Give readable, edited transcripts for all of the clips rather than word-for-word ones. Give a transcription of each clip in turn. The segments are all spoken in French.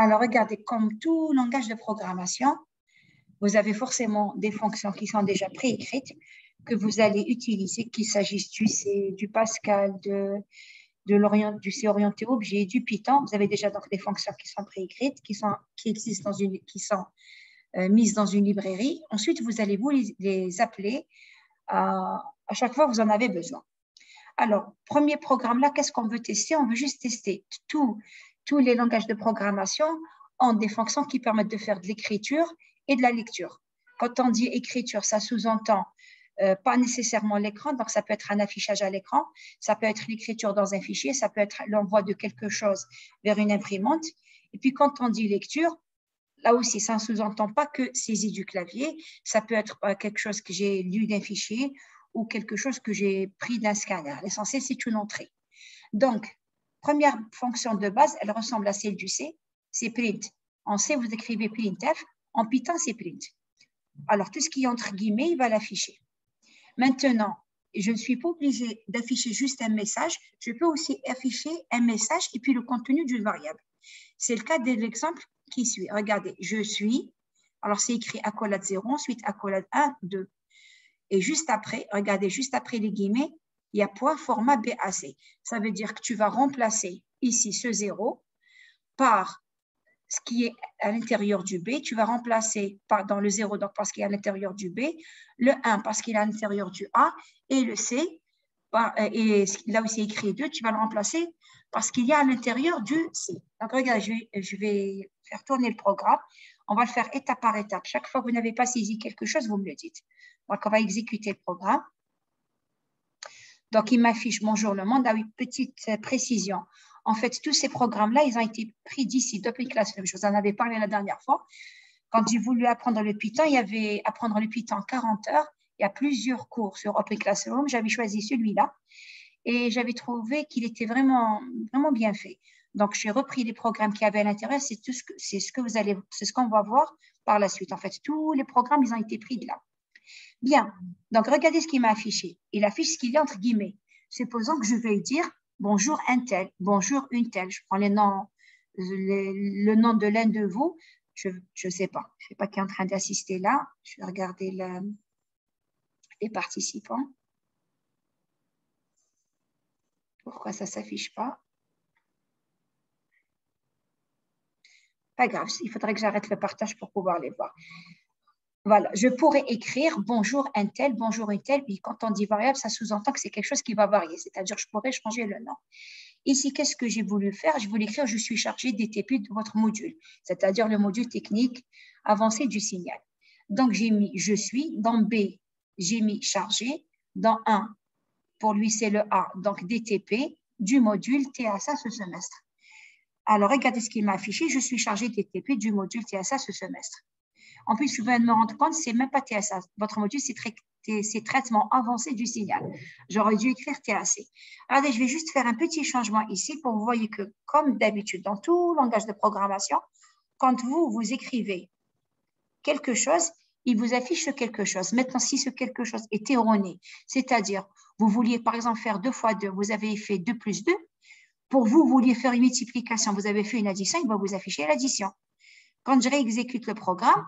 Alors, regardez, comme tout langage de programmation, vous avez forcément des fonctions qui sont déjà préécrites que vous allez utiliser, qu'il s'agisse du C, du Pascal, du C orienté objet, du Python. Vous avez déjà donc des fonctions qui sont préécrites, qui existent qui sont mises dans une librairie. Ensuite, vous allez vous les appeler à chaque fois que vous en avez besoin. Alors, premier programme là, qu'est-ce qu'on veut tester? On veut juste tester tous les langages de programmation ont des fonctions qui permettent de faire de l'écriture et de la lecture. Quand on dit écriture, ça sous-entend pas nécessairement l'écran, donc ça peut être un affichage à l'écran, ça peut être l'écriture dans un fichier, ça peut être l'envoi de quelque chose vers une imprimante. Et puis quand on dit lecture, là aussi, ça ne sous-entend pas que saisie du clavier, ça peut être quelque chose que j'ai lu d'un fichier ou quelque chose que j'ai pris d'un scanner. L'essentiel, c'est une entrée. Donc, première fonction de base, elle ressemble à celle du C, c'est print. En C, vous écrivez printf, en Python, c'est print. Alors, tout ce qui est entre guillemets, il va l'afficher. Maintenant, je ne suis pas obligée d'afficher juste un message, je peux aussi afficher un message et puis le contenu d'une variable. C'est le cas de l'exemple qui suit. Regardez, je suis, alors c'est écrit accolade 0, ensuite accolade 1, 2. Et juste après, regardez, juste après les guillemets, il y a point format BAC. Ça veut dire que tu vas remplacer ici ce 0 par ce qui est à l'intérieur du B. Tu vas remplacer dans le 0 donc parce qu'il est à l'intérieur du B, le 1 parce qu'il est à l'intérieur du A et le C, et là où c'est écrit 2, tu vas le remplacer parce qu'il y a à l'intérieur du C. Donc, regarde, je vais faire tourner le programme. On va le faire étape par étape. Chaque fois que vous n'avez pas saisi quelque chose, vous me le dites. Donc, on va exécuter le programme. Donc, il m'affiche bonjour le monde. Ah oui, petite précision. En fait, tous ces programmes-là, ils ont été pris d'ici, d'Open Classroom. Je vous en avais parlé la dernière fois. Quand j'ai voulu apprendre le Python, il y avait apprendre le Python 40 heures. Il y a plusieurs cours sur Open Classroom. J'avais choisi celui-là et j'avais trouvé qu'il était vraiment, vraiment bien fait. Donc, j'ai repris les programmes qu'il y avait à l'intérieur. C'est ce qu'on va voir par la suite. En fait, tous les programmes, ils ont été pris de là. Bien, donc regardez ce qu'il m'a affiché. Il affiche ce qu'il y a entre guillemets. Supposons que je vais dire bonjour un tel, bonjour une telle. Je prends le nom de l'un de vous. Je ne sais pas. Je ne sais pas qui est en train d'assister là. Je vais regarder les participants. Pourquoi ça ne s'affiche pas? Pas grave, il faudrait que j'arrête le partage pour pouvoir les voir. Voilà, je pourrais écrire bonjour un tel, bonjour une telle, puis quand on dit variable, ça sous-entend que c'est quelque chose qui va varier, c'est-à-dire je pourrais changer le nom. Ici, qu'est-ce que j'ai voulu faire? Je voulais écrire je suis chargé DTP de votre module, c'est-à-dire le module technique avancé du signal. Donc, j'ai mis je suis, dans B, j'ai mis chargé, dans 1, pour lui c'est le A, donc DTP du module TSA ce semestre. Alors, regardez ce qu'il m'a affiché, je suis chargé DTP du module TSA ce semestre. En plus, je viens de me rendre compte, ce n'est même pas TSA. Votre module, c'est traitement avancé du signal. J'aurais dû écrire TAC. Regardez, je vais juste faire un petit changement ici pour que vous voyez que, comme d'habitude, dans tout langage de programmation, quand vous écrivez quelque chose, il vous affiche quelque chose. Maintenant, si ce quelque chose est erroné, c'est-à-dire, vous vouliez par exemple faire 2 fois 2, vous avez fait 2 plus 2, pour vous vouliez faire une multiplication, vous avez fait une addition, il va vous afficher l'addition. Quand je réexécute le programme,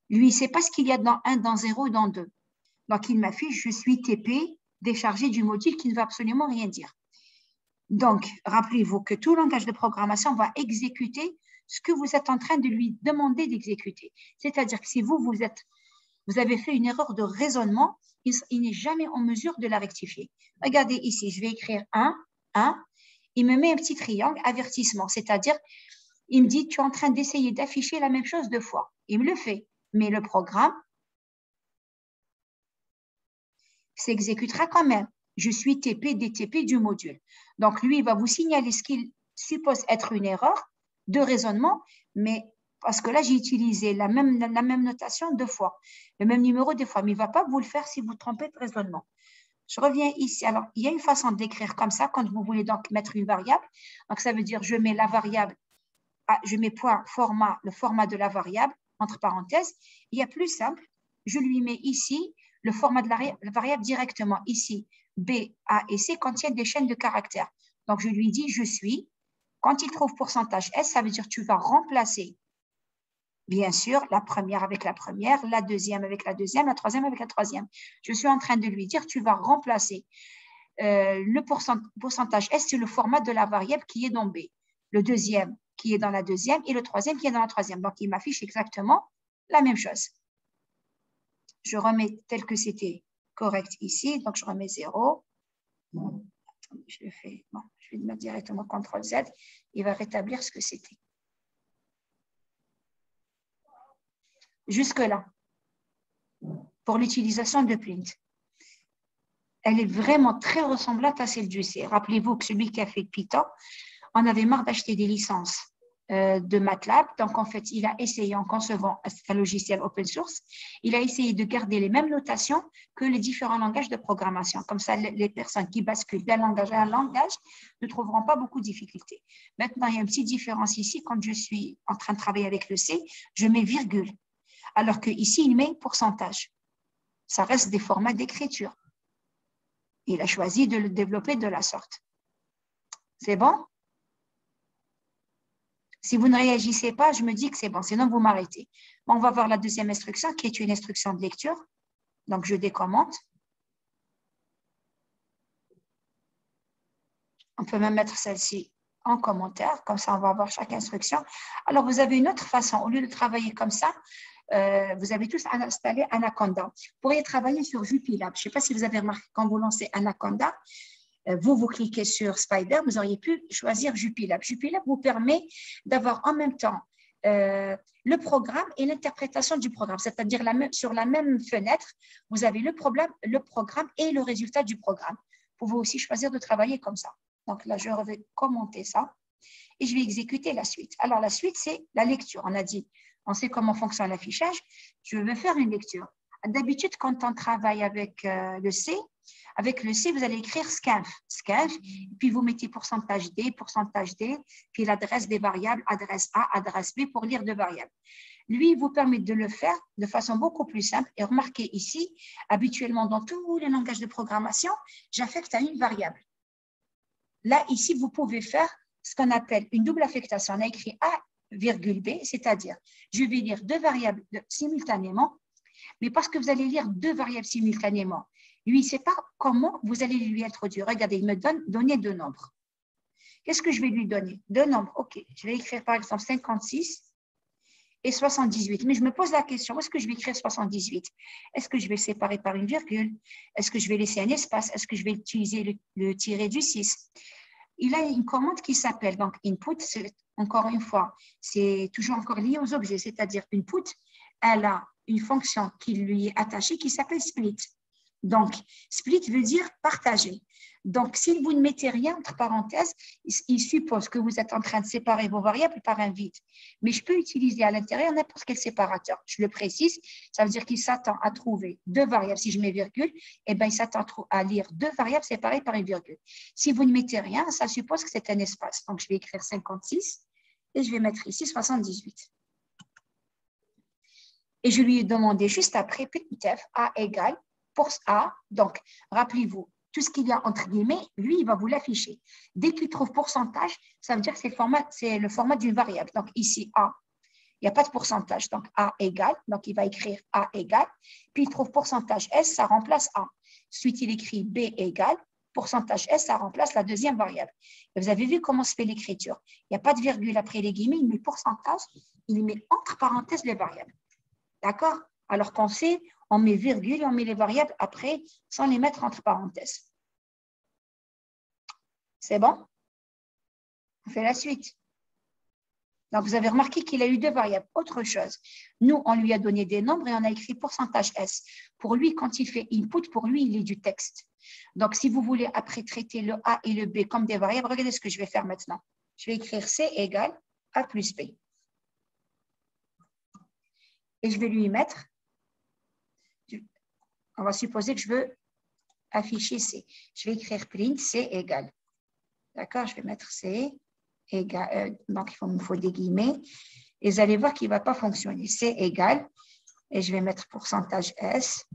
lui, il ne sait pas ce qu'il y a dans 1, dans 0 ou dans 2. Donc, il m'affiche, je suis TP déchargé du module qui ne veut absolument rien dire. Donc, rappelez-vous que tout langage de programmation va exécuter ce que vous êtes en train de lui demander d'exécuter. C'est-à-dire que si vous avez fait une erreur de raisonnement, il n'est jamais en mesure de la rectifier. Regardez ici, je vais écrire 1, 1. Il me met un petit triangle, avertissement, c'est-à-dire il me dit, tu es en train d'essayer d'afficher la même chose 2 fois. Il me le fait. Mais le programme s'exécutera quand même. Je suis TP, DTP du module. Donc, lui, il va vous signaler ce qu'il suppose être une erreur de raisonnement, mais parce que là, j'ai utilisé la même notation 2 fois, le même numéro 2 fois, mais il ne va pas vous le faire si vous trompez de raisonnement. Je reviens ici. Alors, il y a une façon d'écrire comme ça quand vous voulez donc mettre une variable. Donc, ça veut dire je mets la variable, je mets point format, le format de la variable, entre parenthèses. Il y a plus simple, je lui mets ici le format de la variable directement. Ici, B, A et C contiennent des chaînes de caractères. Donc, je lui dis je suis, Quand il trouve pourcentage S, ça veut dire que tu vas remplacer, bien sûr, la première avec la première, la deuxième avec la deuxième, la troisième avec la troisième. Je suis en train de lui dire, tu vas remplacer le pourcentage S, c'est le format de la variable qui est dans B. Le deuxième qui est dans la deuxième et le troisième qui est dans la troisième. Donc, il m'affiche exactement la même chose. Je remets tel que c'était correct ici. Donc, je remets 0. Bon, attendez, je le fais. Bon, je vais mettre directement CTRL-Z. Il va rétablir ce que c'était. Jusque-là, pour l'utilisation de Plint. Elle est vraiment très ressemblante à celle du C. Rappelez-vous que celui qui a fait Python, on avait marre d'acheter des licences de MATLAB. Donc, en fait, il a essayé, en concevant un logiciel open source, il a essayé de garder les mêmes notations que les différents langages de programmation. Comme ça, les personnes qui basculent d'un langage à un langage ne trouveront pas beaucoup de difficultés. Maintenant, il y a une petite différence ici. Quand je suis en train de travailler avec le C, je mets virgule. Alors qu'ici, il met pourcentage. Ça reste des formats d'écriture. Il a choisi de le développer de la sorte. C'est bon? Si vous ne réagissez pas, je me dis que c'est bon, sinon vous m'arrêtez. Bon, on va voir la deuxième instruction qui est une instruction de lecture. Donc, je décommente. On peut même mettre celle-ci en commentaire, comme ça on va voir chaque instruction. Alors, vous avez une autre façon, au lieu de travailler comme ça, vous avez tous installé Anaconda. Vous pourriez travailler sur Jupylab. Je ne sais pas si vous avez remarqué, quand vous lancez Anaconda, vous cliquez sur Spider, vous auriez pu choisir Jupylab. Jupylab vous permet d'avoir en même temps le programme et l'interprétation du programme, c'est-à-dire sur la même fenêtre, vous avez le programme et le résultat du programme. Vous pouvez aussi choisir de travailler comme ça. Donc là, je vais commenter ça et je vais exécuter la suite. Alors, la suite, c'est la lecture. On a dit, on sait comment fonctionne l'affichage. Je vais faire une lecture. D'habitude, quand on travaille avec le C, vous allez écrire scanf, puis vous mettez pourcentage D, puis l'adresse des variables, adresse A, adresse B pour lire deux variables. Lui, il vous permet de le faire de façon beaucoup plus simple. Et remarquez ici, habituellement, dans tous les langages de programmation, j'affecte à une variable. Là, ici, vous pouvez faire ce qu'on appelle une double affectation. On a écrit A, B, c'est-à-dire, je vais lire deux variables simultanément, mais parce que vous allez lire deux variables simultanément, lui, il ne sait pas comment vous allez lui introduire. Regardez, il me donner deux nombres. Qu'est-ce que je vais lui donner? Deux nombres. OK, je vais écrire par exemple 56 et 78. Mais je me pose la question, où est-ce que je vais écrire 78? Est-ce que je vais le séparer par une virgule? Est-ce que je vais laisser un espace? Est-ce que je vais utiliser le tiret du 6? Il a une commande qui s'appelle donc input. Encore une fois, c'est toujours encore lié aux objets, c'est-à-dire input, elle a une fonction qui lui est attachée qui s'appelle split. Donc, split veut dire partager. Donc, si vous ne mettez rien entre parenthèses, il suppose que vous êtes en train de séparer vos variables par un vide. Mais je peux utiliser à l'intérieur n'importe quel séparateur. Je le précise, ça veut dire qu'il s'attend à trouver deux variables. Si je mets virgule, eh bien, il s'attend à lire deux variables séparées par une virgule. Si vous ne mettez rien, ça suppose que c'est un espace. Donc, je vais écrire 56 et je vais mettre ici 78. Et je lui ai demandé juste après, printf A égale pour A. Donc, rappelez-vous, tout ce qu'il y a entre guillemets, lui, il va vous l'afficher. Dès qu'il trouve pourcentage, ça veut dire que c'est le format d'une variable. Donc, ici, A, il n'y a pas de pourcentage. Donc, A égale, donc il va écrire A égale. Puis, il trouve pourcentage S, ça remplace A. Ensuite, il écrit B égale. Pourcentage S, ça remplace la deuxième variable. Et vous avez vu comment se fait l'écriture. Il n'y a pas de virgule après les guillemets, il met pourcentage, il met entre parenthèses les variables. D'accord? Alors qu'on sait, on met virgule et on met les variables après sans les mettre entre parenthèses. C'est bon? On fait la suite. Donc, vous avez remarqué qu'il a eu deux variables. Autre chose, nous, on lui a donné des nombres et on a écrit pourcentage S. Pour lui, quand il fait input, pour lui, il est du texte. Donc, si vous voulez après traiter le A et le B comme des variables, regardez ce que je vais faire maintenant. Je vais écrire C égale A plus B. Et je vais lui mettre, on va supposer que je veux afficher C. Je vais écrire print C égale. D'accord, je vais mettre C égale, donc il me faut des guillemets. Et vous allez voir qu'il ne va pas fonctionner. C égale, et je vais mettre pourcentage S.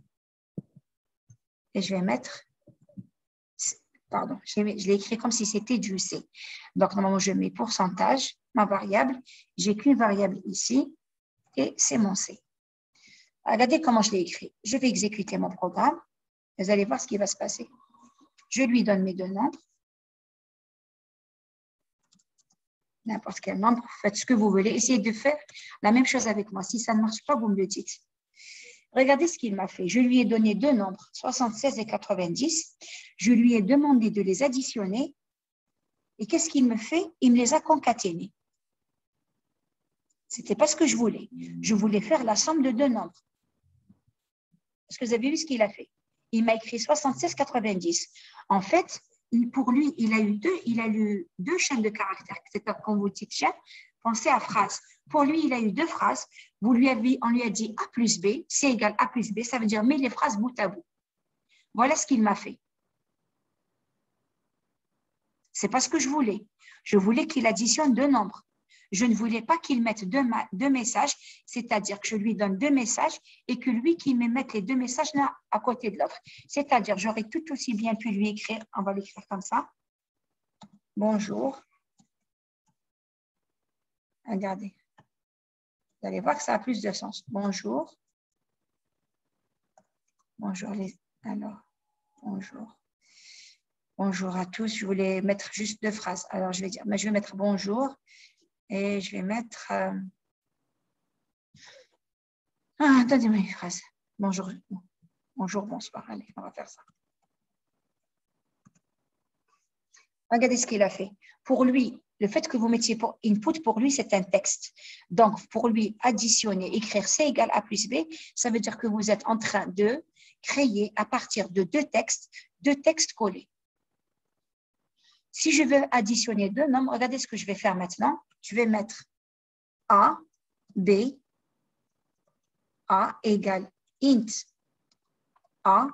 Et je vais mettre Pardon, je l'ai écrit comme si c'était du C. Donc, normalement, je mets pourcentage, ma variable. J'ai qu'une variable ici et c'est mon C. Regardez comment je l'ai écrit. Je vais exécuter mon programme. Vous allez voir ce qui va se passer. Je lui donne mes deux nombres. N'importe quel nombre, faites ce que vous voulez. Essayez de faire la même chose avec moi. Si ça ne marche pas, vous me le dites. Regardez ce qu'il m'a fait. Je lui ai donné deux nombres, 76 et 90. Je lui ai demandé de les additionner. Et qu'est-ce qu'il me fait? Il me les a concaténés. Ce n'était pas ce que je voulais. Je voulais faire la somme de deux nombres. Est-ce que vous avez vu ce qu'il a fait? Il m'a écrit 76, 90. En fait, pour lui, il a eu deux chaînes de caractères. C'est-à-dire quand vous dites chaîne, pensez à phrase. Pour lui, il a eu deux phrases. On lui a dit A plus B, C égale A plus B. Ça veut dire mets les phrases bout à bout. Voilà ce qu'il m'a fait. Ce n'est pas ce que je voulais. Je voulais qu'il additionne deux nombres. Je ne voulais pas qu'il mette deux messages, c'est-à-dire que je lui donne deux messages et que lui qu'il me mette les deux messages l'un à côté de l'autre. C'est-à-dire, j'aurais tout aussi bien pu lui écrire, on va l'écrire comme ça. Bonjour. Regardez. Vous allez voir que ça a plus de sens. Bonjour. Bonjour alors, bonjour. Bonjour à tous. Je voulais mettre juste deux phrases. Alors, je vais mettre bonjour et je vais mettre... attendez-moi une phrase. Bonjour. Bonjour, bonsoir. Allez, on va faire ça. Regardez ce qu'il a fait. Pour lui, le fait que vous mettiez pour input, pour lui, c'est un texte. Donc, pour lui, additionner, écrire C égale A plus B, ça veut dire que vous êtes en train de créer à partir de deux textes collés. Si je veux additionner deux nombres, regardez ce que je vais faire maintenant. Je vais mettre A, B, A égale int A.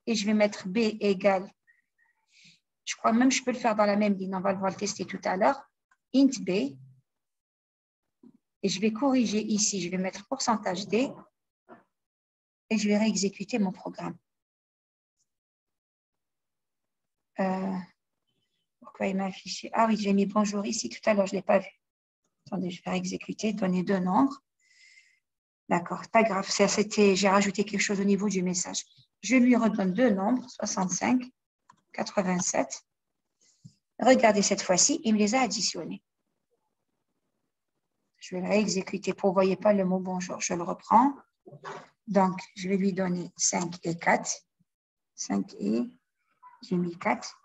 Et je vais mettre B égale, je crois même que je peux le faire dans la même ligne, on va le tester tout à l'heure, int B, et je vais corriger ici, je vais mettre pourcentage D, et je vais réexécuter mon programme. Pourquoi il m'a affiché? Ah oui, j'ai mis bonjour ici tout à l'heure, je ne l'ai pas vu. Attendez, je vais réexécuter, donner deux nombres. D'accord, pas grave, j'ai rajouté quelque chose au niveau du message. Je lui redonne deux nombres, 65, 87. Regardez cette fois-ci, il me les a additionnés. Je vais le réexécuter pour que vous ne voyez pas le mot bonjour. Je le reprends. Donc, je vais lui donner 5 et 4. 5 et j'ai mis 4.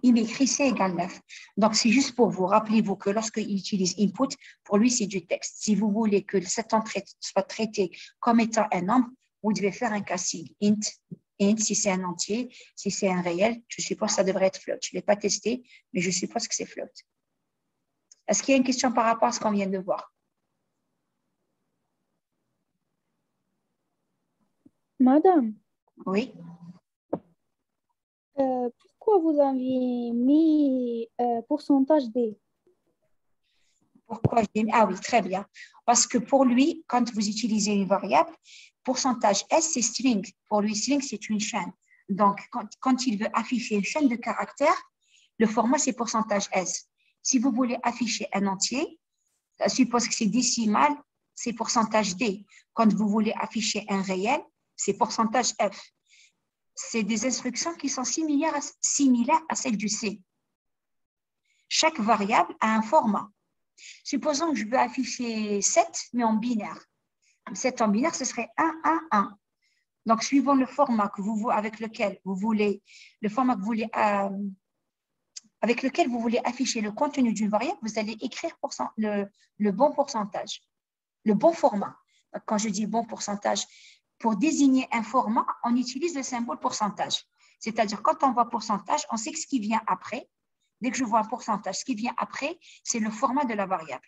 Il m'écrit C égale 9. Donc, c'est juste pour vous. Rappelez-vous que lorsqu'il utilise input, pour lui, c'est du texte. Si vous voulez que cette entrée soit traitée comme étant un nombre, vous devez faire un casting. Int, si c'est un entier, si c'est un réel, je suppose que ça devrait être float. Je ne l'ai pas testé, mais je suppose que c'est float. Est-ce qu'il y a une question par rapport à ce qu'on vient de voir? Madame, Oui. pourquoi vous avez mis pourcentage D? Pourquoi j'ai mis... Ah oui, très bien. Parce que pour lui, quand vous utilisez une variable, pourcentage S, c'est string. Pour lui, string, c'est une chaîne. Donc, quand il veut afficher une chaîne de caractères, le format, c'est pourcentage S. Si vous voulez afficher un entier, suppose que c'est décimal, c'est pourcentage D. Quand vous voulez afficher un réel, c'est pourcentage F. C'est des instructions qui sont similaires à celles du C. Chaque variable a un format. Supposons que je veux afficher 7, mais en binaire. 7 en binaire, ce serait 1, 1, 1. Donc, suivant le format avec lequel vous voulez afficher le contenu d'une variable, vous allez écrire le bon pourcentage, le bon format. Quand je dis bon pourcentage, pour désigner un format, on utilise le symbole pourcentage. C'est-à-dire, quand on voit pourcentage, on sait que ce qui vient après, dès que je vois un pourcentage, ce qui vient après, c'est le format de la variable.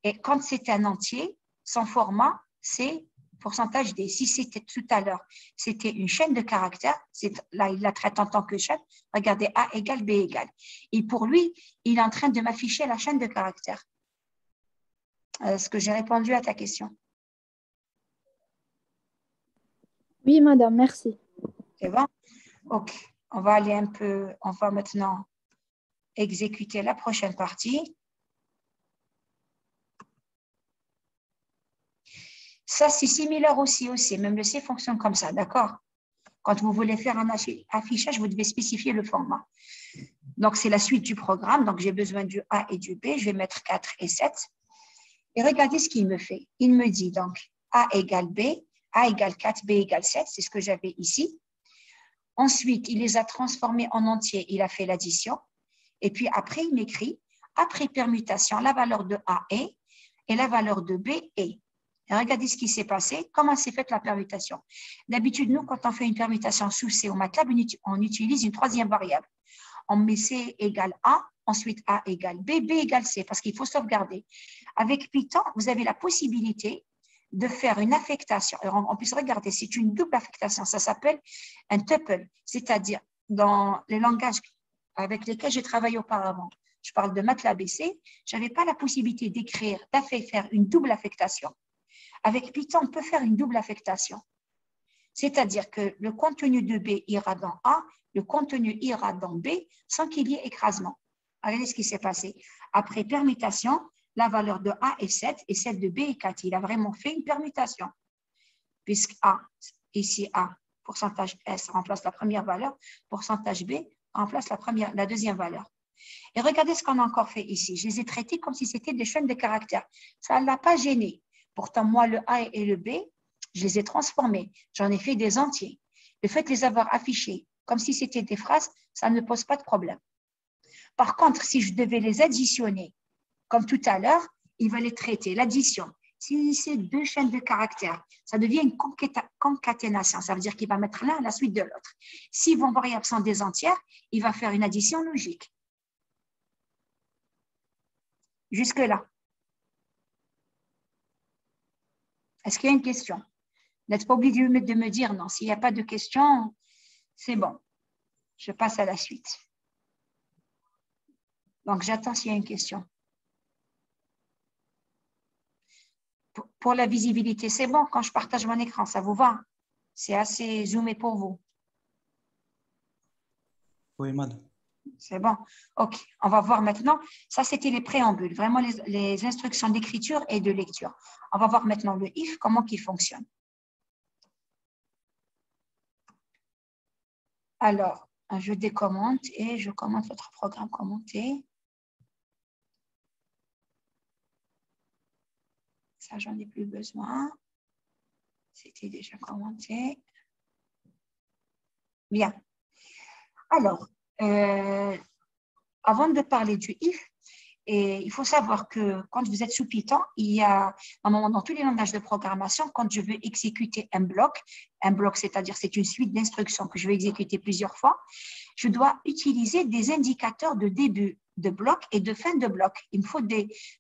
Et quand c'est un entier, son format, c'est pourcentage D. Si c'était tout à l'heure, c'était une chaîne de caractères, là, il la traite en tant que chaîne. Regardez, A égale B égale. Et pour lui, il est en train de m'afficher la chaîne de caractères. Est-ce que j'ai répondu à ta question? Oui, madame, merci. C'est bon? OK. On va aller un peu, on va maintenant exécuter la prochaine partie. Ça, c'est similaire aussi. Même le C fonctionne comme ça, d'accord? Quand vous voulez faire un affichage, vous devez spécifier le format. Donc, c'est la suite du programme. Donc, j'ai besoin du A et du B. Je vais mettre 4 et 7. Et regardez ce qu'il me fait. Il me dit donc A égale B, A égale 4, B égale 7. C'est ce que j'avais ici. Ensuite, il les a transformés en entiers. Il a fait l'addition. Et puis après, il m'écrit, après permutation, la valeur de A est et la valeur de B est. Et regardez ce qui s'est passé, comment s'est faite la permutation. D'habitude, nous, quand on fait une permutation sous C au MATLAB, on utilise une troisième variable. On met C égale A, ensuite A égale B, B égale C, parce qu'il faut sauvegarder. Avec Python, vous avez la possibilité de faire une affectation. Alors, on puisse regarder, c'est une double affectation. Ça s'appelle un tuple, c'est-à-dire dans les langages avec lesquels j'ai travaillé auparavant. Je parle de MATLAB et C. Je n'avais pas la possibilité d'écrire, faire une double affectation. Avec Python, on peut faire une double affectation. C'est-à-dire que le contenu de B ira dans A, le contenu ira dans B sans qu'il y ait écrasement. Regardez ce qui s'est passé. Après permutation, la valeur de A est 7 et celle de B est 4. Il a vraiment fait une permutation. Puisque A, ici A, pourcentage S remplace la première valeur, pourcentage B remplace la deuxième valeur. Et regardez ce qu'on a encore fait ici. Je les ai traités comme si c'était des chaînes de caractères. Ça ne l'a pas gêné. Pourtant, moi, le A et le B, je les ai transformés. J'en ai fait des entiers. Le fait de les avoir affichés comme si c'était des phrases, ça ne pose pas de problème. Par contre, si je devais les additionner, comme tout à l'heure, il va les traiter. L'addition, si c'est deux chaînes de caractères, ça devient une concaténation. Ça veut dire qu'il va mettre l'un à la suite de l'autre. Si vos variables sont des entières, il va faire une addition logique. Jusque-là. Est-ce qu'il y a une question? Vous n'êtes pas obligé de me dire non. S'il n'y a pas de question, c'est bon. Je passe à la suite. Donc, j'attends s'il y a une question. Pour la visibilité, c'est bon. Quand je partage mon écran, ça vous va? C'est assez zoomé pour vous. Oui, madame. C'est bon. OK. On va voir maintenant. Ça, c'était les préambules, vraiment les instructions d'écriture et de lecture. On va voir maintenant le if, comment il fonctionne. Alors, je décommente et je commente votre programme commenté. Ça, j'en ai plus besoin. C'était déjà commenté. Bien. Alors, avant de parler du if, et il faut savoir que quand vous êtes sous Python, il y a un moment dans tous les langages de programmation, quand je veux exécuter un bloc, c'est-à-dire c'est une suite d'instructions que je vais exécuter plusieurs fois, je dois utiliser des indicateurs de début de bloc et de fin de bloc. Il me faut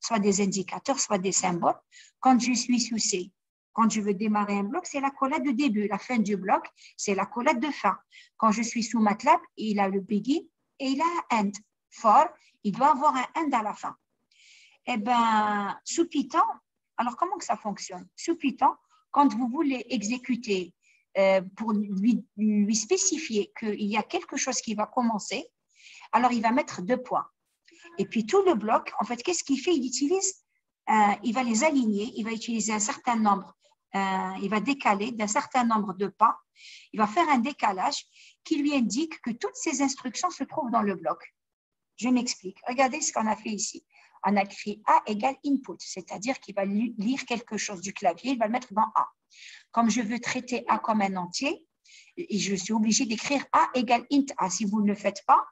soit des indicateurs, soit des symboles. Quand je suis sous C, quand je veux démarrer un bloc, c'est la collade de début. La fin du bloc, c'est la collade de fin. Quand je suis sous MATLAB, il a le begin et il a un end. For, il doit avoir un end à la fin. Eh bien, sous Python, alors comment que ça fonctionne? Sous Python, quand vous voulez exécuter pour lui spécifier qu'il y a quelque chose qui va commencer, alors il va mettre 2 points. Et puis tout le bloc, en fait, qu'est-ce qu'il fait? Il va les aligner, il va utiliser un certain nombre, il va décaler d'un certain nombre de pas, il va faire un décalage qui lui indique que toutes ces instructions se trouvent dans le bloc. Je m'explique. Regardez ce qu'on a fait ici. On a écrit A égale input, c'est-à-dire qu'il va lire quelque chose du clavier, il va le mettre dans A. Comme je veux traiter A comme un entier, et je suis obligée d'écrire A égale int A. Si vous ne le faites pas,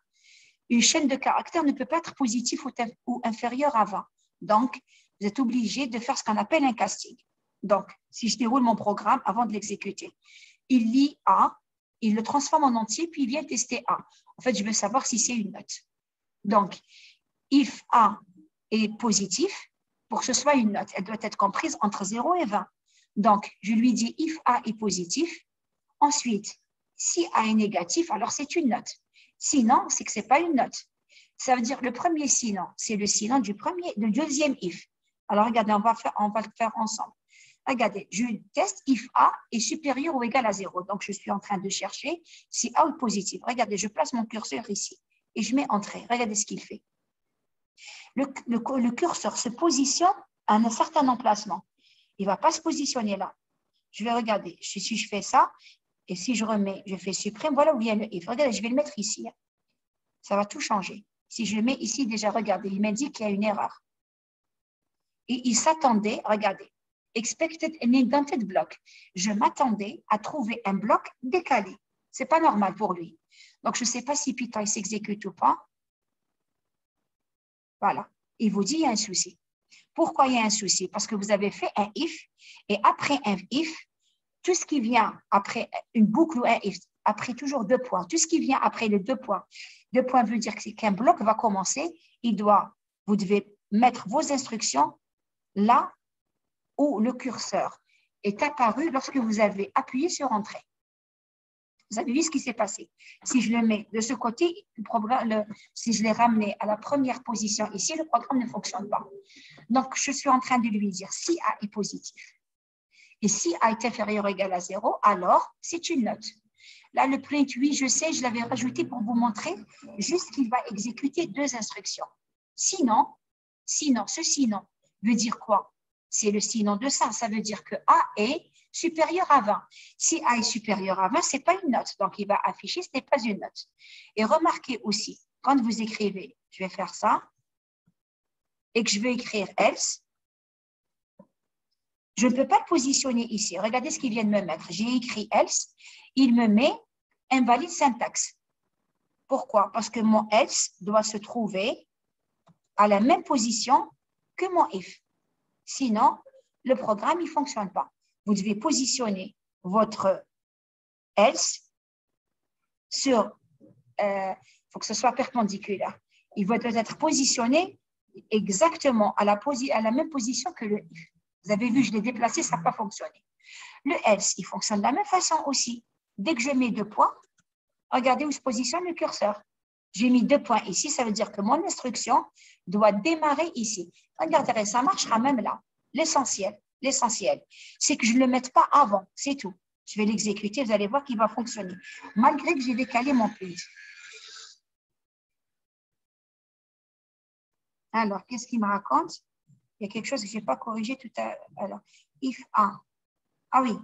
une chaîne de caractères ne peut pas être positive ou inférieure à 20. Donc, vous êtes obligé de faire ce qu'on appelle un casting. Donc, si je déroule mon programme avant de l'exécuter, il lit A, il le transforme en entier, puis il vient tester A. En fait, je veux savoir si c'est une note. Donc, if A est positif, pour que ce soit une note, elle doit être comprise entre 0 et 20. Donc, je lui dis if A est positif. Ensuite, si A est négatif, alors c'est une note. Sinon, c'est que ce n'est pas une note. Ça veut dire le premier sinon, c'est le sinon du deuxième if. Alors, regardez, on va le faire ensemble. Regardez, je teste if A est supérieur ou égal à 0. Donc, je suis en train de chercher si A est positif. Regardez, je place mon curseur ici et je mets entrée. Regardez ce qu'il fait. Le curseur se positionne à un certain emplacement. Il ne va pas se positionner là. Je vais regarder. Si je fais ça, et si je remets, je fais supprime, voilà où vient le if. Regardez, je vais le mettre ici. Ça va tout changer. Si je le mets ici, déjà, regardez, il m'indique qu'il y a une erreur. Et il s'attendait, regardez, expected an indented block. Je m'attendais à trouver un bloc décalé. Ce n'est pas normal pour lui. Donc, je ne sais pas si Python s'exécute ou pas. Voilà. Il vous dit qu'il y a un souci. Pourquoi il y a un souci? Parce que vous avez fait un if et après un if, tout ce qui vient après une boucle ou un if, après toujours 2 points, tout ce qui vient après les 2 points veut dire qu'un bloc va commencer. Vous devez mettre vos instructions là où le curseur est apparu lorsque vous avez appuyé sur Entrée. Vous avez vu ce qui s'est passé. Si je le mets de ce côté, si je l'ai ramené à la première position ici, le programme ne fonctionne pas. Donc, je suis en train de lui dire si A est positif et si A est inférieur ou égal à 0, alors c'est une note. Là, le print, oui, je sais, je l'avais rajouté pour vous montrer juste qu'il va exécuter 2 instructions. Sinon, ce sinon veut dire quoi? C'est le sinon de ça. Ça veut dire que A est supérieur à 20. Si A est supérieur à 20, ce n'est pas une note. Donc, il va afficher, ce n'est pas une note. Et remarquez aussi, quand vous écrivez, je vais faire ça, et que je vais écrire else, je ne peux pas le positionner ici. Regardez ce qu'il vient de me mettre. J'ai écrit else, il me met invalide syntaxe. Pourquoi? Parce que mon else doit se trouver à la même position que mon if. Sinon, le programme ne fonctionne pas. Vous devez positionner votre else sur, faut que ce soit perpendiculaire. Il doit être positionné exactement à la même position que le if. Vous avez vu, je l'ai déplacé, ça n'a pas fonctionné. Le else, il fonctionne de la même façon aussi. Dès que je mets 2 points, regardez où se positionne le curseur. J'ai mis 2 points ici, ça veut dire que mon instruction doit démarrer ici. Regardez, ça marchera même là. L'essentiel, c'est que je ne le mette pas avant, c'est tout. Je vais l'exécuter, vous allez voir qu'il va fonctionner, malgré que j'ai décalé mon print. Alors, qu'est-ce qu'il me raconte? Il y a quelque chose que je n'ai pas corrigé tout à l'heure. Alors, if A. Ah oui,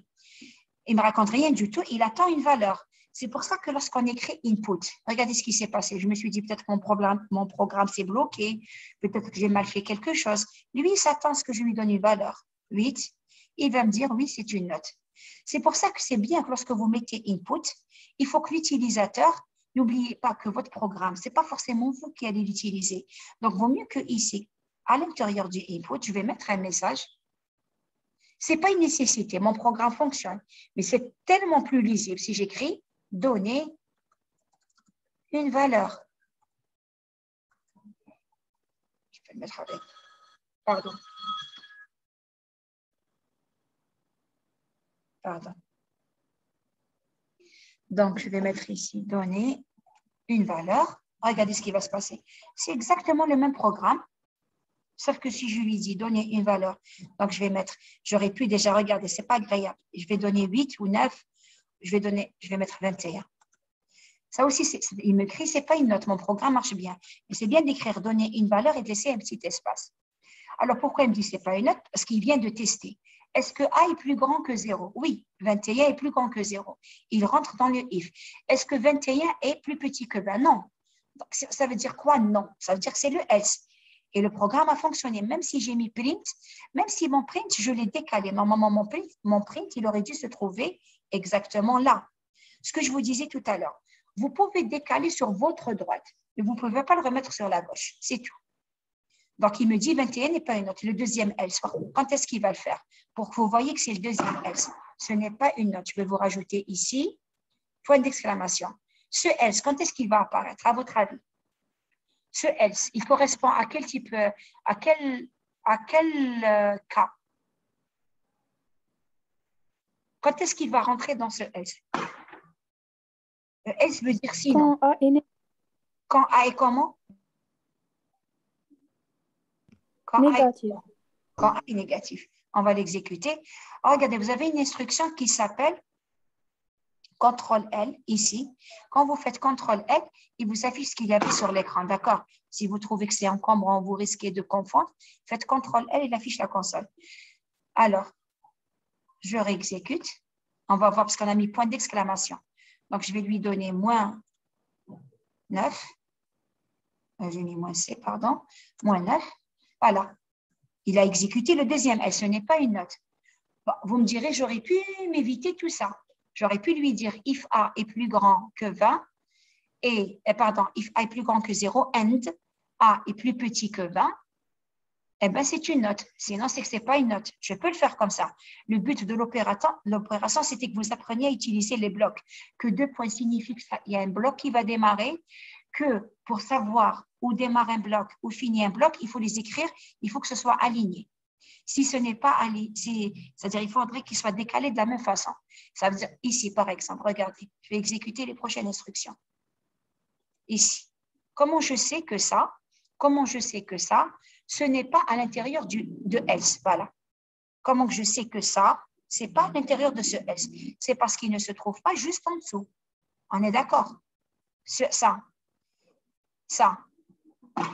il ne me raconte rien du tout, il attend une valeur. C'est pour ça que lorsqu'on écrit input, regardez ce qui s'est passé. Je me suis dit peut-être que mon programme s'est bloqué, peut-être que j'ai mal fait quelque chose. Lui, il s'attend à ce que je lui donne une valeur. 8, il va me dire oui, c'est une note. C'est pour ça que c'est bien que lorsque vous mettez input, il faut que l'utilisateur, n'oubliez pas que votre programme, ce n'est pas forcément vous qui allez l'utiliser. Donc, il vaut mieux que ici, à l'intérieur du input, je vais mettre un message. Ce n'est pas une nécessité, mon programme fonctionne, mais c'est tellement plus lisible si j'écris « donner une valeur ». Je peux le mettre avec. Pardon. Donc, je vais mettre ici « donner une valeur ». Regardez ce qui va se passer. C'est exactement le même programme, sauf que si je lui dis « donner une valeur », donc je vais mettre, j'aurais pu déjà regarder, ce n'est pas agréable. Je vais donner 8 ou 9, je vais mettre 21. Ça aussi, il me crie, ce n'est pas une note, mon programme marche bien. Mais c'est bien d'écrire, donner une valeur et de laisser un petit espace. Alors, pourquoi il me dit que ce n'est pas une note? Parce qu'il vient de tester. Est-ce que A est plus grand que 0? Oui, 21 est plus grand que 0. Il rentre dans le if. Est-ce que 21 est plus petit que 20? Non. Donc, ça veut dire quoi? Non. Ça veut dire que c'est le else. Et le programme a fonctionné. Même si j'ai mis print, même si mon print, je l'ai décalé. Normalement, mon print, il aurait dû se trouver exactement là. Ce que je vous disais tout à l'heure. Vous pouvez décaler sur votre droite, mais vous ne pouvez pas le remettre sur la gauche. C'est tout. Donc, il me dit 21 n'est pas une note. Le deuxième else, quand est-ce qu'il va le faire? Pour que vous voyez que c'est le deuxième else. Ce n'est pas une note. Je vais vous rajouter ici, point d'exclamation. Ce else, quand est-ce qu'il va apparaître, à votre avis? Ce else, il correspond à quel type, à quel cas? Quand est-ce qu'il va rentrer dans ce else? Le else veut dire sinon. Quand A est comment? Négatif. Quand A est négatif. On va l'exécuter. Oh, regardez, vous avez une instruction qui s'appelle CTRL-L ici. Quand vous faites CTRL-L, il vous affiche ce qu'il y avait sur l'écran, d'accord? Si vous trouvez que c'est encombrant, vous risquez de confondre, faites CTRL-L, il affiche la console. Alors, je réexécute. On va voir parce qu'on a mis point d'exclamation. Donc, je vais lui donner moins 9. J'ai mis moins C, pardon. Moins 9. Voilà. Il a exécuté le deuxième L. Ce n'est pas une note. Bon, vous me direz, j'aurais pu m'éviter tout ça. J'aurais pu lui dire if A est plus grand que 20 if A est plus grand que 0 and A est plus petit que 20, eh bien, c'est une note. Sinon, c'est que ce n'est pas une note. Je peux le faire comme ça. Le but de l'opération, c'était que vous appreniez à utiliser les blocs. Que 2 points signifie qu'il y a un bloc qui va démarrer, que pour savoir où démarre un bloc, où finit un bloc, il faut les écrire, il faut que ce soit aligné. Si ce n'est pas aligné, c'est-à-dire qu'il faudrait qu'il soit décalé de la même façon. Ça veut dire ici, par exemple, regardez, je vais exécuter les prochaines instructions. Ici. Comment je sais que ça, ce n'est pas à l'intérieur de else. Voilà. Comment je sais que ça, ce n'est pas à l'intérieur de ce else. C'est parce qu'il ne se trouve pas juste en dessous. On est d'accord? Ça.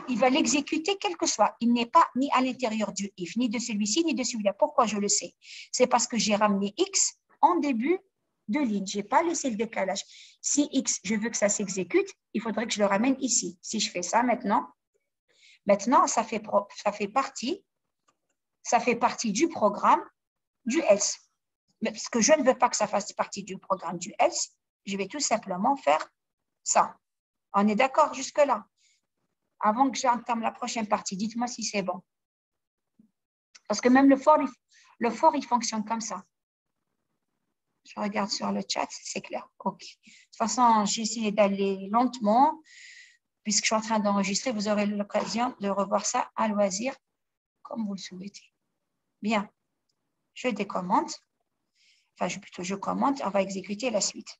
Il va l'exécuter quel que soit. Il n'est pas ni à l'intérieur du if, ni de celui-ci, ni de celui-là. Pourquoi je le sais? C'est parce que j'ai ramené x en début de ligne. Je n'ai pas laissé le décalage. Si x, je veux que ça s'exécute, il faudrait que je le ramène ici. Si je fais ça maintenant, ça fait partie du programme du else. Mais parce que je ne veux pas que ça fasse partie du programme du else, je vais tout simplement faire ça. On est d'accord jusque-là? Avant que j'entame la prochaine partie, dites-moi si c'est bon. Parce que même le for, il fonctionne comme ça. Je regarde sur le chat, c'est clair. OK. De toute façon, j'ai essayé d'aller lentement. Puisque je suis en train d'enregistrer, vous aurez l'occasion de revoir ça à loisir, comme vous le souhaitez. Bien. Je décommente. Enfin, je commente. On va exécuter la suite.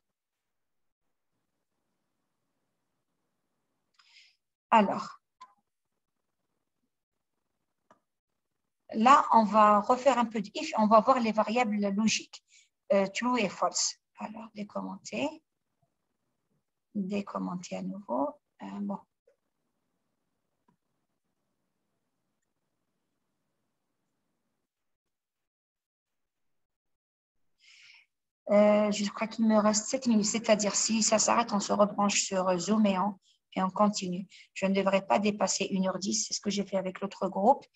Alors, là, on va refaire un peu de if. On va voir les variables logiques. True et false. Alors, décommenter. Décommenter à nouveau. Bon. Je crois qu'il me reste 7 minutes. C'est-à-dire, si ça s'arrête, on se rebranche sur Zoom et on continue. Je ne devrais pas dépasser 1h10. C'est ce que j'ai fait avec l'autre groupe.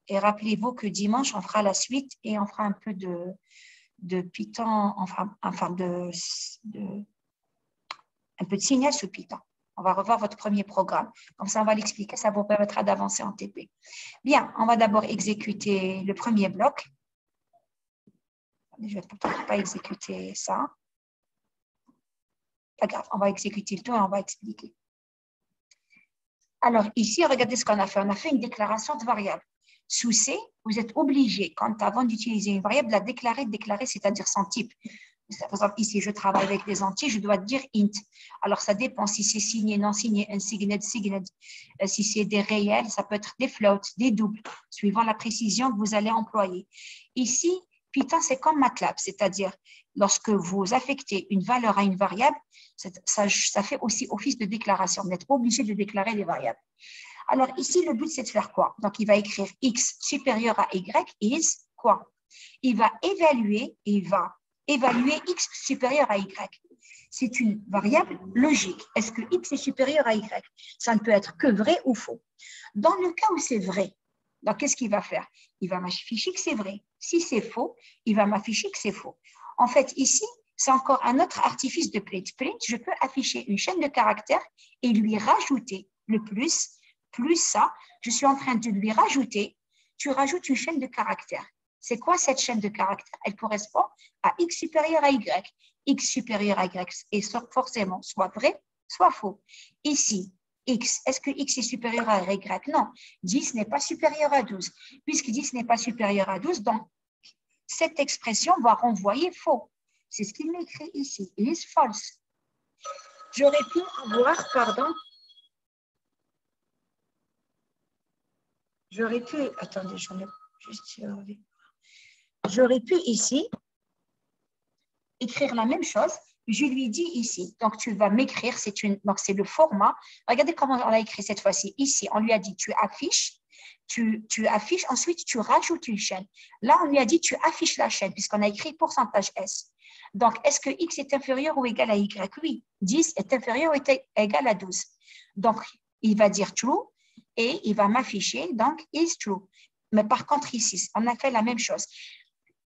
Et rappelez-vous que dimanche, on fera la suite et on fera un peu de Python, un peu de signal sous Python. On va revoir votre premier programme. Comme ça, on va l'expliquer. Ça vous permettra d'avancer en TP. Bien, on va d'abord exécuter le premier bloc. Je ne vais peut-être pas exécuter ça. Pas grave, on va exécuter le tout et on va expliquer. Alors, ici, regardez ce qu'on a fait. On a fait une déclaration de variable. Sous C, vous êtes obligé, avant d'utiliser une variable, de la déclarer, c'est-à-dire son type. Par exemple, ici, je travaille avec des entiers, je dois dire int. Alors, ça dépend si c'est signé, non signé, unsigned, signed. Si c'est des réels, ça peut être des floats, des doubles, suivant la précision que vous allez employer. Ici, Python, c'est comme MATLAB, c'est-à-dire, lorsque vous affectez une valeur à une variable, ça fait aussi office de déclaration. Vous n'êtes pas obligé de déclarer les variables. Alors, ici, le but, c'est de faire quoi? Donc, il va écrire x supérieur à y is quoi? Il va évaluer x supérieur à y. C'est une variable logique. Est-ce que x est supérieur à y? Ça ne peut être que vrai ou faux. Dans le cas où c'est vrai, donc qu'est-ce qu'il va faire? Il va m'afficher que c'est vrai. Si c'est faux, il va m'afficher que c'est faux. En fait, ici, c'est encore un autre artifice de print. Print, je peux afficher une chaîne de caractères et lui rajouter le plus ça. Je suis en train de lui rajouter. Tu rajoutes une chaîne de caractères. C'est quoi cette chaîne de caractères? Elle correspond à x supérieur à y. X supérieur à y est forcément soit vrai, soit faux. Ici, x, est-ce que x est supérieur à y? Non, 10 n'est pas supérieur à 12. Puisque 10 n'est pas supérieur à 12, donc cette expression va renvoyer faux. C'est ce qu'il m'écrit ici. It is false. J'aurais pu avoir, attendez, j'en ai juste survécu. j'aurais pu ici écrire la même chose. Je lui dis ici, donc tu vas m'écrire, donc c'est le format. Regardez comment on l'a écrit cette fois-ci. Ici, on lui a dit, tu affiches, ensuite tu rajoutes une chaîne. Là, on lui a dit, tu affiches la chaîne, puisqu'on a écrit pourcentage S. Donc, est-ce que X est inférieur ou égal à Y? Oui, 10 est inférieur ou est égal à 12. Donc, il va dire true et il va m'afficher, donc, is true. Mais par contre, ici, on a fait la même chose.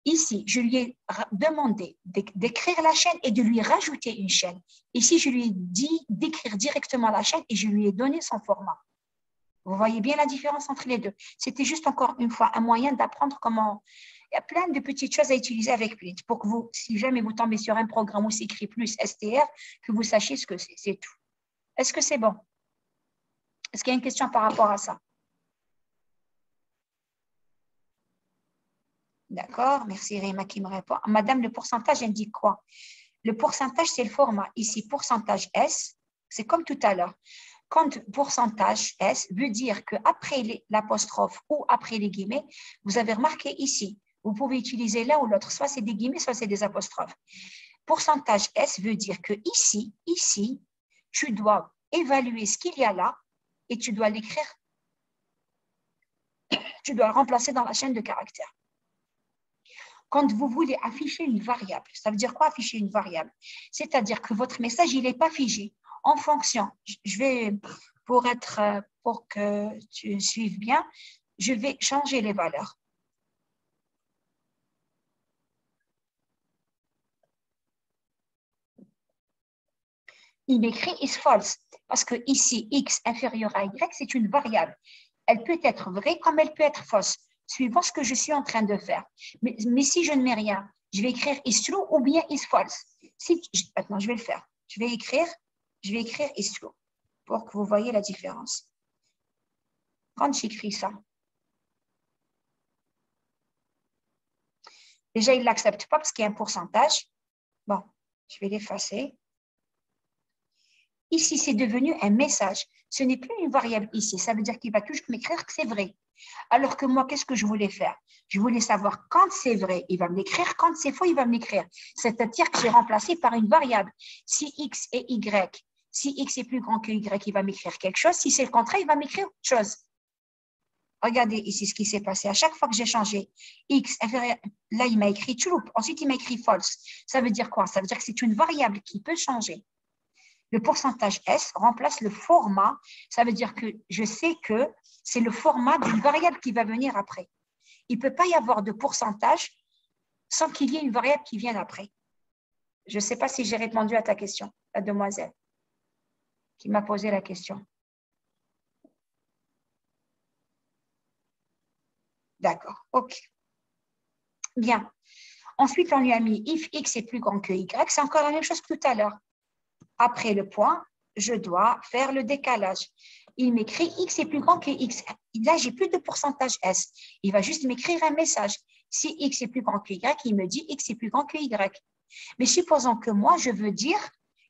Ici, je lui ai demandé d'écrire la chaîne et de lui rajouter une chaîne. Ici, je lui ai dit d'écrire directement la chaîne et je lui ai donné son format. Vous voyez bien la différence entre les deux. C'était juste encore une fois un moyen d'apprendre comment... Il y a plein de petites choses à utiliser avec Print pour que vous, si jamais vous tombez sur un programme où c'est écrit plus STR, que vous sachiez ce que c'est tout. Est-ce que c'est bon? Est-ce qu'il y a une question par rapport à ça? D'accord, merci Réma qui me répond. Madame, le pourcentage indique quoi? Le pourcentage, c'est le format. Ici, pourcentage S, c'est comme tout à l'heure. Quand pourcentage S veut dire qu'après l'apostrophe ou après les guillemets, vous avez remarqué ici, vous pouvez utiliser l'un ou l'autre, soit c'est des guillemets, soit c'est des apostrophes. Pourcentage S veut dire que ici, tu dois évaluer ce qu'il y a là et tu dois l'écrire, tu dois le remplacer dans la chaîne de caractères. Quand vous voulez afficher une variable, ça veut dire quoi afficher une variable? C'est-à-dire que votre message, il n'est pas figé. En fonction, je vais, pour que tu suives bien, je vais changer les valeurs. Il m'écrit is false, parce que ici, x inférieur à y, c'est une variable. Elle peut être vraie comme elle peut être fausse, suivant ce que je suis en train de faire. Mais si je ne mets rien, je vais écrire is true ou bien is false. Maintenant, je vais le faire. Je vais écrire is true pour que vous voyez la différence. Quand j'écris ça, déjà, il ne l'accepte pas parce qu'il y a un pourcentage. Bon, je vais l'effacer. Ici, c'est devenu un message. Ce n'est plus une variable ici. Ça veut dire qu'il va toujours m'écrire que c'est vrai. Alors que moi, qu'est-ce que je voulais faire? Je voulais savoir quand c'est vrai, il va me l'écrire. Quand c'est faux, il va me l'écrire. C'est-à-dire que j'ai remplacé par une variable. Si x et y, si x est plus grand que y, il va m'écrire quelque chose. Si c'est le contraire, il va m'écrire autre chose. Regardez ici ce qui s'est passé. À chaque fois que j'ai changé x inférieur, là, il m'a écrit true. Ensuite, il m'a écrit false. Ça veut dire quoi? Ça veut dire que c'est une variable qui peut changer. Le pourcentage S remplace le format. Ça veut dire que je sais que c'est le format d'une variable qui va venir après. Il ne peut pas y avoir de pourcentage sans qu'il y ait une variable qui vienne après. Je ne sais pas si j'ai répondu à ta question, la demoiselle qui m'a posé la question. D'accord, ok. Bien. Ensuite, on lui a mis if x est plus grand que y. C'est encore la même chose que tout à l'heure. Après le point, je dois faire le décalage. Il m'écrit x est plus grand que x. Là, j'ai plus de pourcentage S. Il va juste m'écrire un message. Si x est plus grand que y, il me dit x est plus grand que y. Mais supposons que moi, je veux dire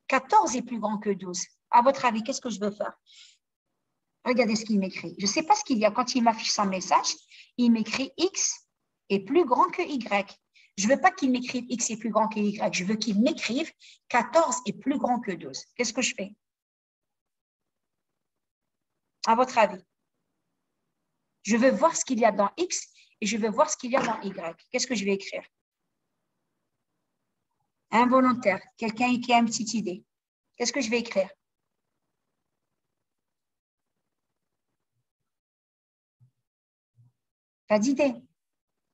14 est plus grand que 12. À votre avis, qu'est-ce que je veux faire? Regardez ce qu'il m'écrit. Je ne sais pas ce qu'il y a. Quand il m'affiche son message, il m'écrit x est plus grand que y. Je ne veux pas qu'il m'écrive x est plus grand que y. Je veux qu'il m'écrive 14 est plus grand que 12. Qu'est-ce que je fais? À votre avis? Je veux voir ce qu'il y a dans x et je veux voir ce qu'il y a dans y. Qu'est-ce que je vais écrire? Involontaire. Quelqu'un qui a une petite idée. Qu'est-ce que je vais écrire? Pas d'idée?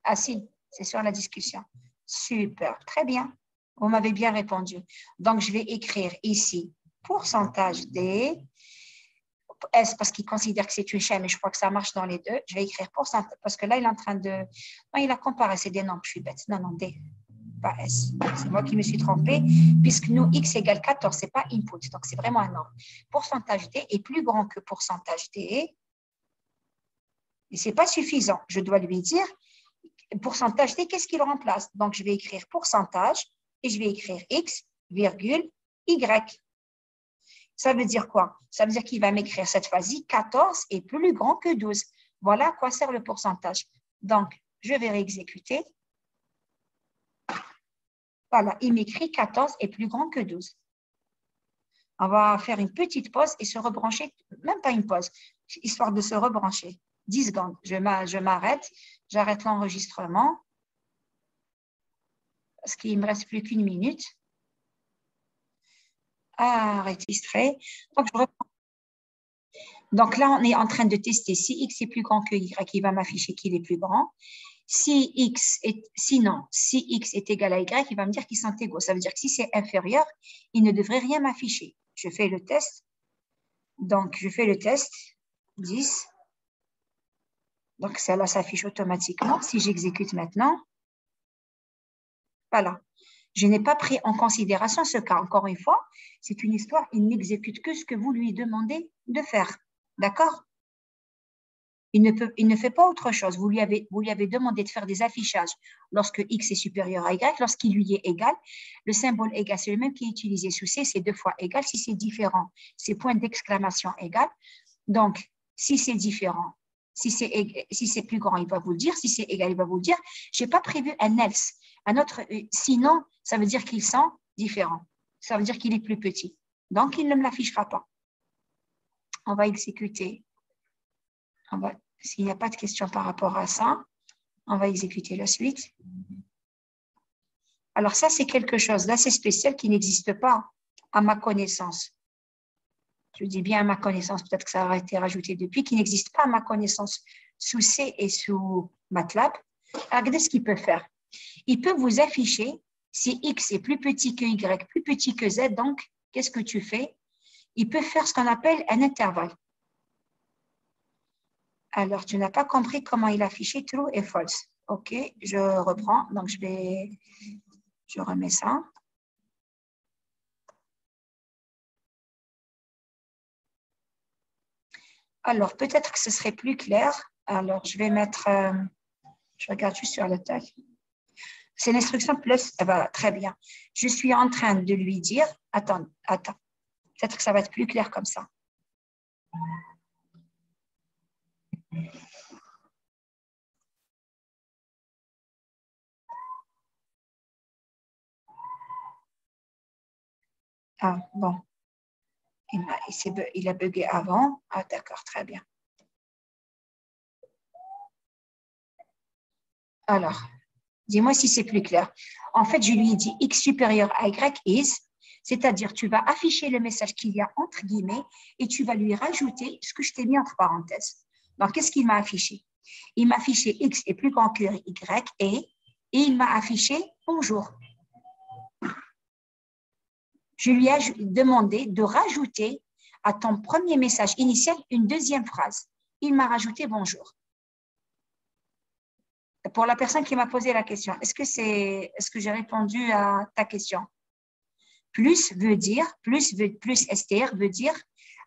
Ah si, c'est sur la discussion. Super, très bien. Vous m'avez bien répondu. Donc, je vais écrire ici pourcentage D. S parce qu'il considère que c'est une chaîne, mais je crois que ça marche dans les deux. Je vais écrire pourcentage parce que là, il est en train de... Non, il a comparé, c'est des nombres, je suis bête. Non, non, D, pas S. C'est moi qui me suis trompée, puisque nous, X égale 14, ce n'est pas input, donc c'est vraiment un nombre. Pourcentage D est plus grand que pourcentage D. Et ce n'est pas suffisant. Je dois lui dire pourcentage D, qu'est-ce qu'il remplace? Donc, je vais écrire pourcentage et je vais écrire X, virgule, Y. Ça veut dire quoi? Ça veut dire qu'il va m'écrire cette fois-ci 14 est plus grand que 12. Voilà à quoi sert le pourcentage. Donc, je vais réexécuter. Voilà, il m'écrit 14 est plus grand que 12. On va faire une petite pause et se rebrancher, même pas une pause, histoire de se rebrancher. 10 secondes, je m'arrête, j'arrête l'enregistrement parce qu'il ne me reste plus qu'une minute. Enregistrer. Donc, je reprends. Donc là, on est en train de tester si x est plus grand que y, il va m'afficher qu'il est plus grand. Si x est égal à y, il va me dire qu'ils sont égaux. Ça veut dire que si c'est inférieur, il ne devrait rien m'afficher. Je fais le test. Donc, je fais le test. 10. Donc, ça là s'affiche automatiquement. Si j'exécute maintenant, voilà. Je n'ai pas pris en considération ce cas. Encore une fois, c'est une histoire, il n'exécute que ce que vous lui demandez de faire. D'accord? Il ne fait pas autre chose. Vous lui avez demandé de faire des affichages lorsque x est supérieur à y, lorsqu'il lui est égal. Le symbole égal, c'est le même qui est utilisé sous C, c'est 2 fois égal. Si c'est différent, c'est point d'exclamation égal. Donc, si c'est différent, si c'est plus grand, il va vous le dire. Si c'est égal, il va vous le dire. Je n'ai pas prévu un else. Un autre, sinon, ça veut dire qu'ils sont différents. Ça veut dire qu'il est plus petit. Donc, il ne me l'affichera pas. On va exécuter. S'il n'y a pas de questions par rapport à ça, on va exécuter la suite. Alors ça, c'est quelque chose d'assez spécial qui n'existe pas à ma connaissance. Je dis bien à ma connaissance, peut-être que ça aurait été rajouté depuis, qui n'existe pas à ma connaissance sous C et sous MATLAB. Regardez ce qu'il peut faire. Il peut vous afficher si X est plus petit que Y, plus petit que Z, donc qu'est-ce que tu fais? Il peut faire ce qu'on appelle un intervalle. Alors, tu n'as pas compris comment il affichait true et false. OK, je reprends. Donc, je remets ça. Alors, peut-être que ce serait plus clair. Alors, je vais mettre, je regarde juste sur le tag. C'est l'instruction plus, voilà, très bien. Je suis en train de lui dire, attends. Peut-être que ça va être plus clair comme ça. Ah, bon. Il a bugué avant. Ah, d'accord, très bien. Alors, dis-moi si c'est plus clair. En fait, je lui ai dit x supérieur à y is, c'est-à-dire tu vas afficher le message qu'il y a entre guillemets et tu vas lui rajouter ce que je t'ai mis entre parenthèses. Donc, qu'est-ce qu'il m'a affiché? Il m'a affiché x est plus grand que y et il m'a affiché bonjour. Je lui ai demandé de rajouter à ton premier message initial une deuxième phrase. Il m'a rajouté bonjour. Pour la personne qui m'a posé la question, est-ce que j'ai répondu à ta question? Plus STR veut dire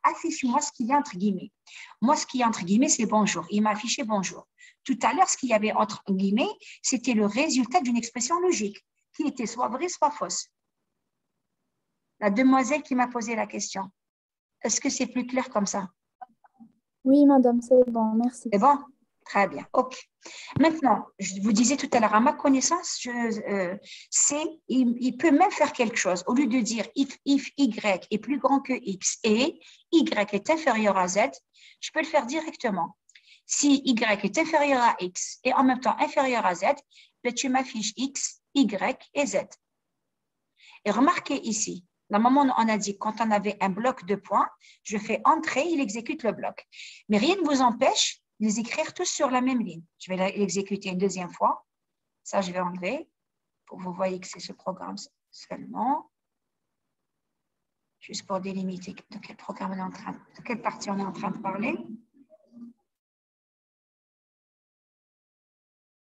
affiche-moi ce qu'il y a entre guillemets. Moi, ce qu'il y a entre guillemets, c'est bonjour. Il m'a affiché bonjour. Tout à l'heure, ce qu'il y avait entre guillemets, c'était le résultat d'une expression logique qui était soit vraie, soit fausse. La demoiselle qui m'a posé la question, est-ce que c'est plus clair comme ça? Oui, madame, c'est bon, merci. C'est bon? Très bien, ok. Maintenant, je vous disais tout à l'heure, à ma connaissance, il peut même faire quelque chose. Au lieu de dire if Y est plus grand que X et Y est inférieur à Z, je peux le faire directement. Si Y est inférieur à X et en même temps inférieur à Z, ben tu m'affiches X, Y et Z. Et remarquez ici, normalement, on a dit quand on avait un bloc de points, je fais entrer, il exécute le bloc. Mais rien ne vous empêche de les écrire tous sur la même ligne. Je vais l'exécuter une deuxième fois. Ça, je vais enlever pour que vous voyez que c'est ce programme seulement. Juste pour délimiter de quel programme on est de quelle partie on est en train de parler.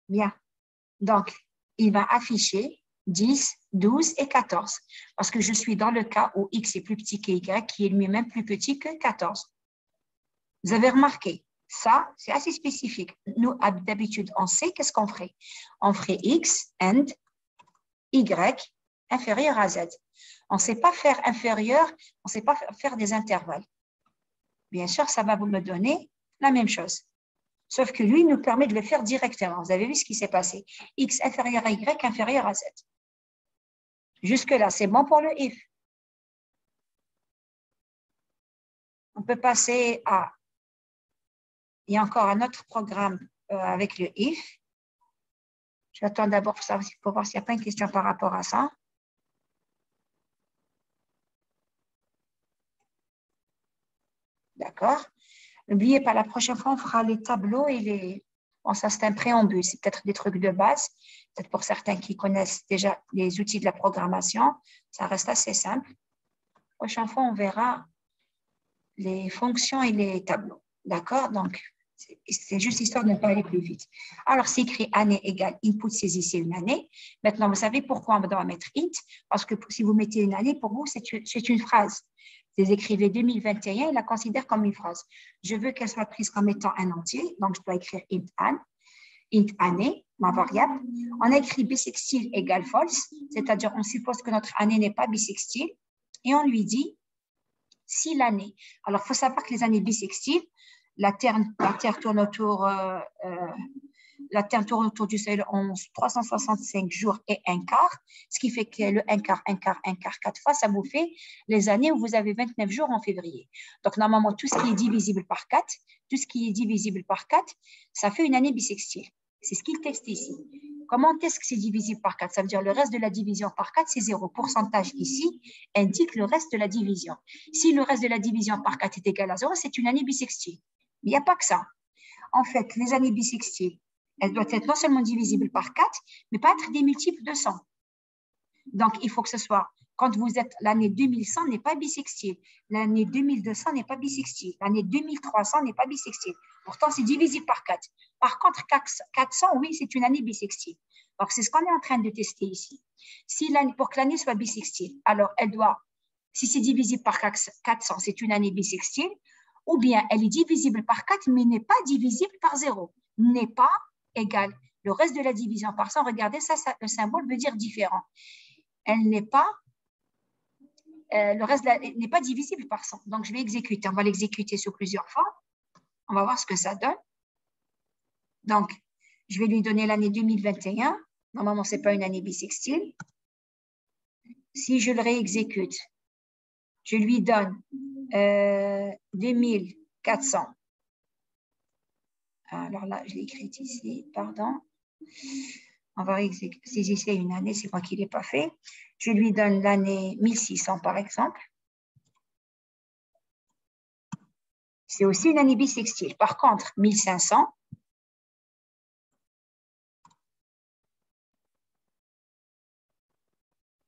Bien. Donc, il va afficher 10, 12 et 14. Parce que je suis dans le cas où X est plus petit que Y, qui est lui-même plus petit que 14. Vous avez remarqué, ça, c'est assez spécifique. Nous, d'habitude, on sait qu'est-ce qu'on ferait. On ferait X and Y inférieur à Z. On ne sait pas faire inférieur, on ne sait pas faire des intervalles. Bien sûr, ça va vous me donner la même chose. Sauf que lui nous permet de le faire directement. Vous avez vu ce qui s'est passé. X inférieur à Y inférieur à Z. Jusque-là, c'est bon pour le if. On peut passer à... Il y a encore un autre programme avec le if. J'attends d'abord pour voir s'il n'y a pas une question par rapport à ça. D'accord. N'oubliez pas, la prochaine fois, on fera les tableaux et les... Bon, ça, c'est un préambule. C'est peut-être des trucs de base. Peut-être pour certains qui connaissent déjà les outils de la programmation. Ça reste assez simple. La prochaine fois, on verra les fonctions et les tableaux. D'accord? Donc, c'est juste histoire de ne pas aller plus vite. Alors, c'est écrit année égale input, saisissez une année. Maintenant, vous savez pourquoi on doit mettre int? Parce que si vous mettez une année, pour vous, c'est une phrase. Vous écrivez 2021, il la considère comme une phrase. Je veux qu'elle soit prise comme étant un entier, donc je dois écrire int année, ma variable. On a écrit bisextile égale false, c'est-à-dire on suppose que notre année n'est pas bisextile, et on lui dit si l'année. Alors, il faut savoir que les années bissextiles, la Terre tourne autour, la Terre tourne autour du Soleil en 365 jours et un quart, ce qui fait que le un quart, 4 fois, ça vous fait les années où vous avez 29 jours en février. Donc, normalement, tout ce qui est divisible par 4, ça fait une année bissextile. C'est ce qu'il texte ici. Comment est-ce que c'est divisible par 4? Ça veut dire le reste de la division par 4, c'est 0. Pourcentage ici indique le reste de la division. Si le reste de la division par 4 est égal à 0, c'est une année bissextile. Il n'y a pas que ça. En fait, les années bissextiles, elles doivent être non seulement divisibles par 4, mais pas être des multiples de 100. Donc, il faut que ce soit, quand vous êtes, l'année 2100 n'est pas bissextile, l'année 2200 n'est pas bissextile, l'année 2300 n'est pas bissextile. Pourtant, c'est divisible par 4. Par contre, 400, oui, c'est une année bissextile. Donc, c'est ce qu'on est en train de tester ici. Si pour que l'année soit bissextile, alors elle doit, si c'est divisible par 400, c'est une année bissextile, ou bien elle est divisible par 4, mais n'est pas divisible par 0, n'est pas égale. Le reste de la division par 100, regardez, ça, le symbole veut dire différent. Elle n'est pas, le reste n'est pas divisible par 100. Donc, je vais exécuter. On va l'exécuter sur plusieurs fois. On va voir ce que ça donne. Donc, je vais lui donner l'année 2021. Normalement, ce n'est pas une année bissextile. Si je le réexécute, je lui donne 2400. Alors là, je l'ai écrit ici, pardon. On va saisir une année, c'est moi qui ne l'ai pas fait. Je lui donne l'année 1600, par exemple. C'est aussi une année bissextile. Par contre, 1500,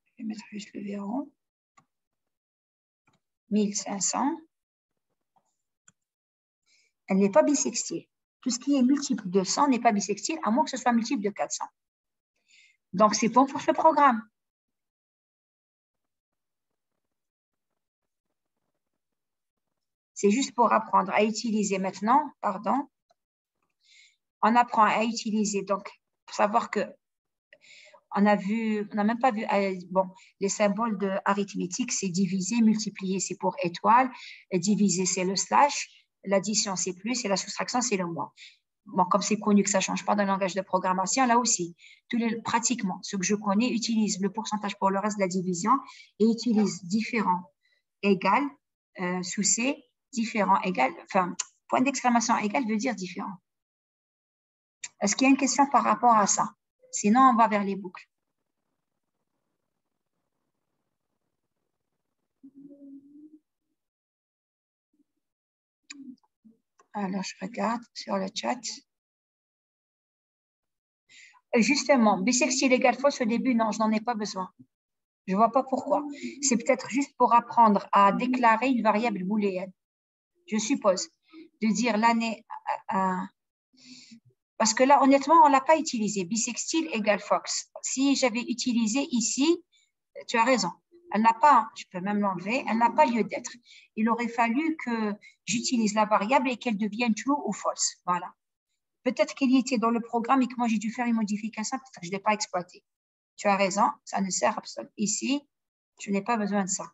je vais mettre juste le verrou. 1500, elle n'est pas bissextile. Tout ce qui est multiple de 100 n'est pas bissextile, à moins que ce soit multiple de 400. Donc, c'est bon pour ce programme. C'est juste pour apprendre à utiliser maintenant, pardon. On apprend à utiliser, donc, pour savoir que on n'a même pas vu, bon, les symboles de arithmétique, c'est diviser, multiplier, c'est pour étoile, diviser, c'est le slash, l'addition, c'est plus, et la soustraction, c'est le moins. Bon, comme c'est connu que ça ne change pas dans le langage de programmation, là aussi, pratiquement, ce que je connais utilise le pourcentage pour le reste de la division et utilise différent égal, sous C, différent égal, enfin, point d'exclamation égal veut dire différent. Est-ce qu'il y a une question par rapport à ça? Sinon, on va vers les boucles. Alors, je regarde sur le chat. Justement, bissextile égale fausse au début, non, je n'en ai pas besoin. Je ne vois pas pourquoi. C'est peut-être juste pour apprendre à déclarer une variable booléenne. Je suppose. De dire l'année... parce que là, honnêtement, on ne l'a pas utilisé. Bissextile égale fox. Si j'avais utilisé ici, tu as raison. Elle n'a pas, je peux même l'enlever, elle n'a pas lieu d'être. Il aurait fallu que j'utilise la variable et qu'elle devienne true ou false. Voilà. Peut-être qu'elle y était dans le programme et que moi, j'ai dû faire une modification, peut-être que je ne l'ai pas exploité. Tu as raison, ça ne sert absolument. Ici, je n'ai pas besoin de ça.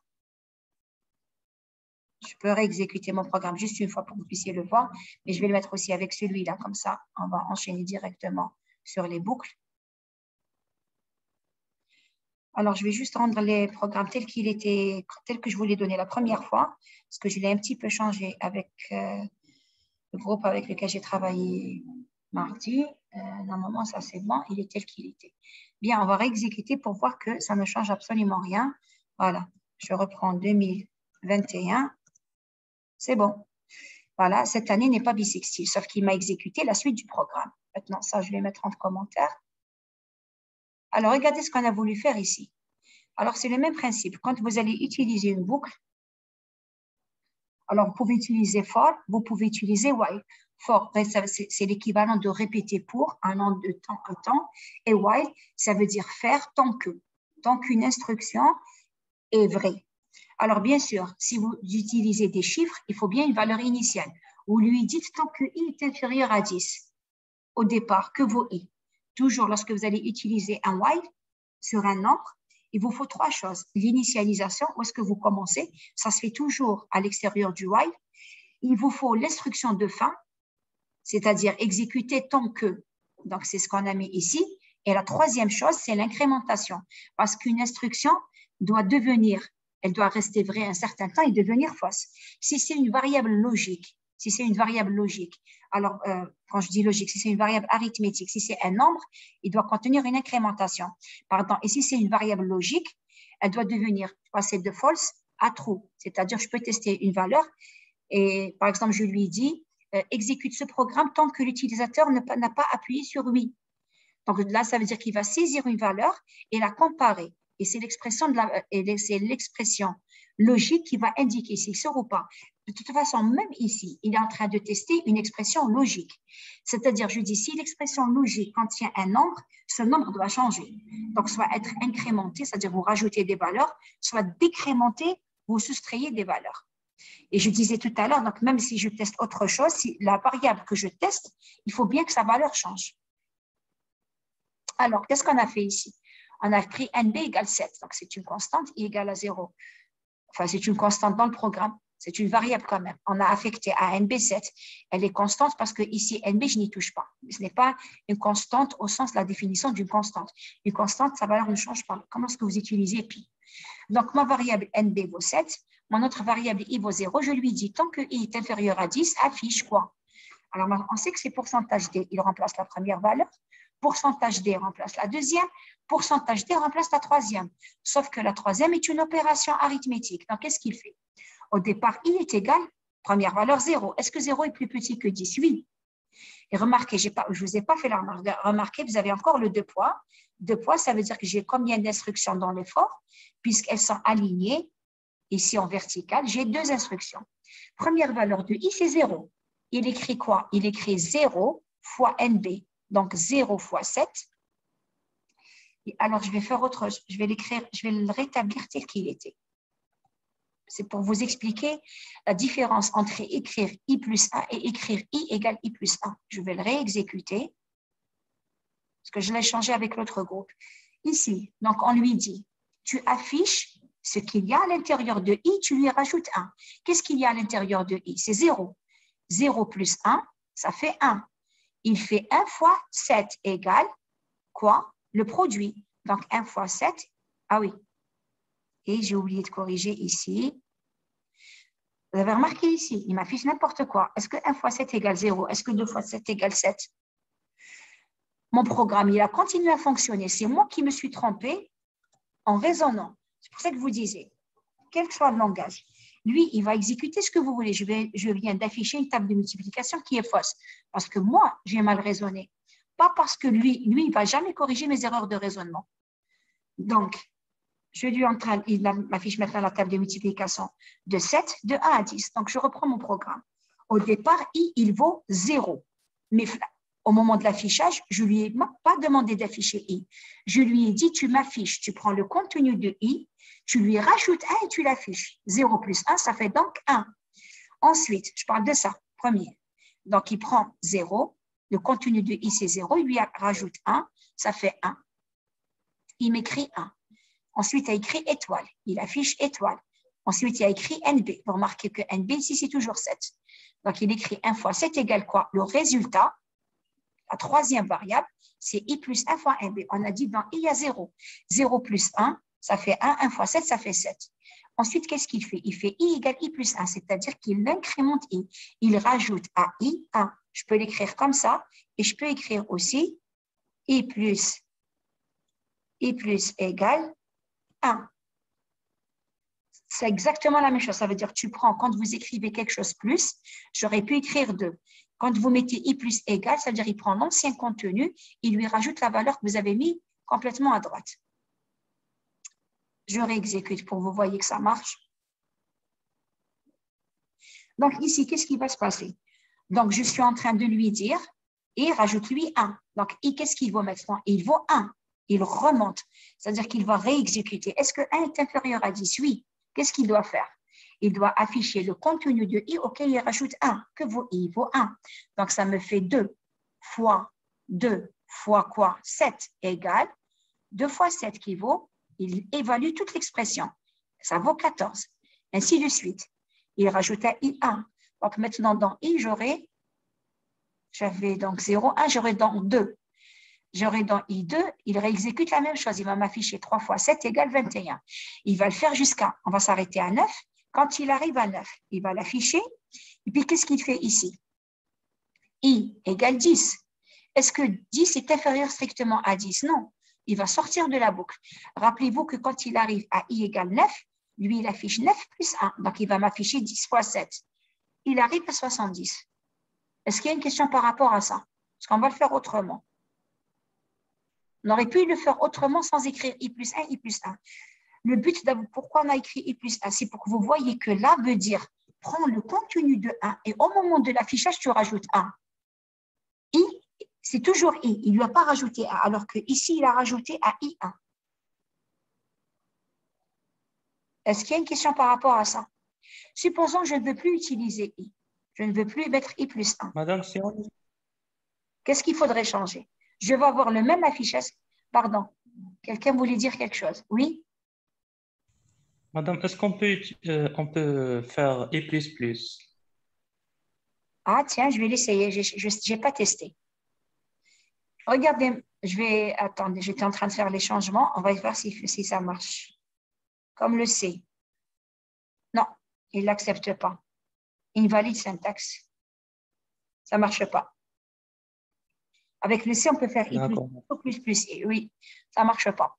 Je peux réexécuter mon programme juste une fois pour que vous puissiez le voir, mais je vais le mettre aussi avec celui-là, comme ça, on va enchaîner directement sur les boucles. Alors, je vais juste rendre les programmes tels que je vous les donnais la première fois, parce que je l'ai un petit peu changé avec le groupe avec lequel j'ai travaillé mardi. Normalement, ça c'est bon, il est tel qu'il était. Bien, on va réexécuter pour voir que ça ne change absolument rien. Voilà, je reprends 2021. C'est bon. Voilà, cette année n'est pas bissextile, sauf qu'il m'a exécuté la suite du programme. Maintenant, ça, je vais mettre en commentaire. Alors, regardez ce qu'on a voulu faire ici. Alors, c'est le même principe. Quand vous allez utiliser une boucle, alors vous pouvez utiliser for, vous pouvez utiliser while. For, c'est l'équivalent de répéter pour un an de temps à temps. Et while, ça veut dire faire tant que. Tant qu'une instruction est vraie. Alors, bien sûr, si vous utilisez des chiffres, il faut bien une valeur initiale. Vous lui dites tant que i est inférieur à 10 au départ, que vaut i. Toujours lorsque vous allez utiliser un while sur un nombre, il vous faut trois choses. L'initialisation, où est-ce que vous commencez? Ça se fait toujours à l'extérieur du while. Il vous faut l'instruction de fin, c'est-à-dire exécuter tant que. Donc, c'est ce qu'on a mis ici. Et la troisième chose, c'est l'incrémentation. Parce qu'une instruction doit devenir, elle doit rester vraie un certain temps et devenir fausse. Si c'est une variable logique, alors quand je dis logique, si c'est une variable arithmétique, si c'est un nombre, il doit contenir une incrémentation. Pardon. Et si c'est une variable logique, elle doit devenir passer de false à true. C'est-à-dire, je peux tester une valeur et, par exemple, je lui dis exécute ce programme tant que l'utilisateur n'a pas appuyé sur oui. Donc là, ça veut dire qu'il va saisir une valeur et la comparer. Et c'est l'expression logique qui va indiquer s'il sort ou pas. De toute façon, même ici, il est en train de tester une expression logique. C'est-à-dire, je dis, si l'expression logique contient un nombre, ce nombre doit changer. Donc, soit être incrémenté, c'est-à-dire vous rajoutez des valeurs, soit décrémenté, vous soustrayez des valeurs. Et je disais tout à l'heure, donc même si je teste autre chose, si la variable que je teste, il faut bien que sa valeur change. Alors, qu'est-ce qu'on a fait ici? On a pris NB égale 7, donc c'est une constante, I égale à 0. Enfin, c'est une constante dans le programme, c'est une variable quand même. On a affecté à NB 7. Elle est constante parce que ici, NB, je n'y touche pas. Ce n'est pas une constante au sens de la définition d'une constante. Une constante, sa valeur ne change pas. Comment est-ce que vous utilisez pi? Donc, ma variable NB vaut 7, mon autre variable I vaut 0. Je lui dis, tant que I est inférieur à 10, affiche quoi? Alors, on sait que c'est pourcentage D. Il remplace la première valeur. Pourcentage D remplace la deuxième, pourcentage D remplace la troisième. Sauf que la troisième est une opération arithmétique. Donc, qu'est-ce qu'il fait? Au départ, I est égal, première valeur 0. Est-ce que 0 est plus petit que 10? Oui. Et remarquez, je ne vous ai pas fait la remarque. Remarquez, vous avez encore le 2 poids. 2 poids, ça veut dire que j'ai combien d'instructions dans l'effort? Puisqu'elles sont alignées, ici en vertical, j'ai deux instructions. Première valeur de I, c'est 0. Il écrit quoi? Il écrit 0 fois NB. Donc, 0 fois 7. Et alors, je vais faire autre chose. Je vais l'écrire, je vais le rétablir tel qu'il était. C'est pour vous expliquer la différence entre écrire I plus 1 et écrire I égale I plus 1. Je vais le réexécuter parce que je l'ai changé avec l'autre groupe. Ici, donc, on lui dit, tu affiches ce qu'il y a à l'intérieur de I, tu lui rajoutes 1. Qu'est-ce qu'il y a à l'intérieur de I? C'est 0. 0 plus 1, ça fait 1. Il fait 1 fois 7 égale quoi? Le produit. Donc, 1 fois 7, ah oui. Et j'ai oublié de corriger ici. Vous avez remarqué ici, il m'affiche n'importe quoi. Est-ce que 1 fois 7 égale 0? Est-ce que 2 fois 7 égale 7? Mon programme, il a continué à fonctionner. C'est moi qui me suis trompée en raisonnant. C'est pour ça que je vous disais, quel que soit le langage, lui, il va exécuter ce que vous voulez. Je viens d'afficher une table de multiplication qui est fausse. Parce que moi, j'ai mal raisonné. Pas parce que lui, il ne va jamais corriger mes erreurs de raisonnement. Donc, il m'affiche maintenant la table de multiplication de 7, de 1 à 10. Donc, je reprends mon programme. Au départ, I, il vaut 0. Mais au moment de l'affichage, je ne lui ai pas demandé d'afficher I. Je lui ai dit, tu m'affiches, tu prends le contenu de I, tu lui rajoutes 1 et tu l'affiches. 0 plus 1, ça fait donc 1. Ensuite, je parle de ça, premier. Donc, il prend 0, le contenu de I, c'est 0, il lui rajoute 1, ça fait 1. Il m'écrit 1. Ensuite, il a écrit étoile, il affiche étoile. Ensuite, il a écrit NB. Vous remarquez que NB, ici, c'est toujours 7. Donc, il écrit 1 fois 7 égale quoi? Le résultat, la troisième variable, c'est I plus 1 fois NB. On a dit dans I, il y a 0. 0 plus 1, Ça fait 1, 1 fois 7, ça fait 7. Ensuite, qu'est-ce qu'il fait? Il fait I égale I plus 1, c'est-à-dire qu'il incrémente I. Il rajoute à I 1. Je peux l'écrire comme ça et je peux écrire aussi I plus égale 1. C'est exactement la même chose. Ça veut dire que tu prends, quand vous écrivez quelque chose plus, j'aurais pu écrire 2. Quand vous mettez I plus égale, ça veut dire qu'il prend l'ancien contenu, il lui rajoute la valeur que vous avez mis complètement à droite. Je réexécute pour que vous voyez que ça marche. Donc ici, qu'est-ce qui va se passer? Donc, je suis en train de lui dire, et rajoute-lui 1. Donc, I, qu'est-ce qu'il vaut maintenant? Il vaut 1. Il remonte. C'est-à-dire qu'il va réexécuter. Est-ce que 1 est inférieur à 10? Oui. Qu'est-ce qu'il doit faire? Il doit afficher le contenu de I auquel il rajoute 1. Que vaut I? Il vaut 1. Donc, ça me fait 2 fois quoi? 7 égale 2 fois 7 qui vaut, il évalue toute l'expression. Ça vaut 14. Ainsi de suite. Il rajoute à I1. Donc, maintenant, dans I, j'avais donc 0, 1, j'aurai dans 2. J'aurai dans I2, il réexécute la même chose. Il va m'afficher 3 fois 7 égale 21. Il va le faire jusqu'à, on va s'arrêter à 9. Quand il arrive à 9, il va l'afficher. Et puis, qu'est-ce qu'il fait ici? I égale 10. Est-ce que 10 est inférieur strictement à 10? Non. Il va sortir de la boucle. Rappelez-vous que quand il arrive à I égale 9, lui, il affiche 9 plus 1. Donc, il va m'afficher 10 fois 7. Il arrive à 70. Est-ce qu'il y a une question par rapport à ça? Parce qu'on va le faire autrement. On aurait pu le faire autrement sans écrire I plus 1, I plus 1. Le but, pourquoi on a écrit I plus 1, c'est pour que vous voyez que là veut dire prends le contenu de 1 et au moment de l'affichage, tu rajoutes 1. I, c'est toujours I. Il ne lui a pas rajouté 1, alors qu'ici, il a rajouté à I1. Est-ce qu'il y a une question par rapport à ça? Supposons que je ne veux plus utiliser I. Je ne veux plus mettre I plus 1. Madame, si on... Qu'est-ce qu'il faudrait changer? Je vais avoir le même affichage. Pardon, quelqu'un voulait dire quelque chose? Oui? Madame, est-ce on peut faire I++? Ah, tiens, je vais l'essayer. Je n'ai pas testé. Regardez, attendez, j'étais en train de faire les changements. On va voir si ça marche. Comme le C. Non, il ne l'accepte pas. Invalide syntaxe. Ça ne marche pas. Avec le C, on peut faire I plus, I. Oui, ça ne marche pas.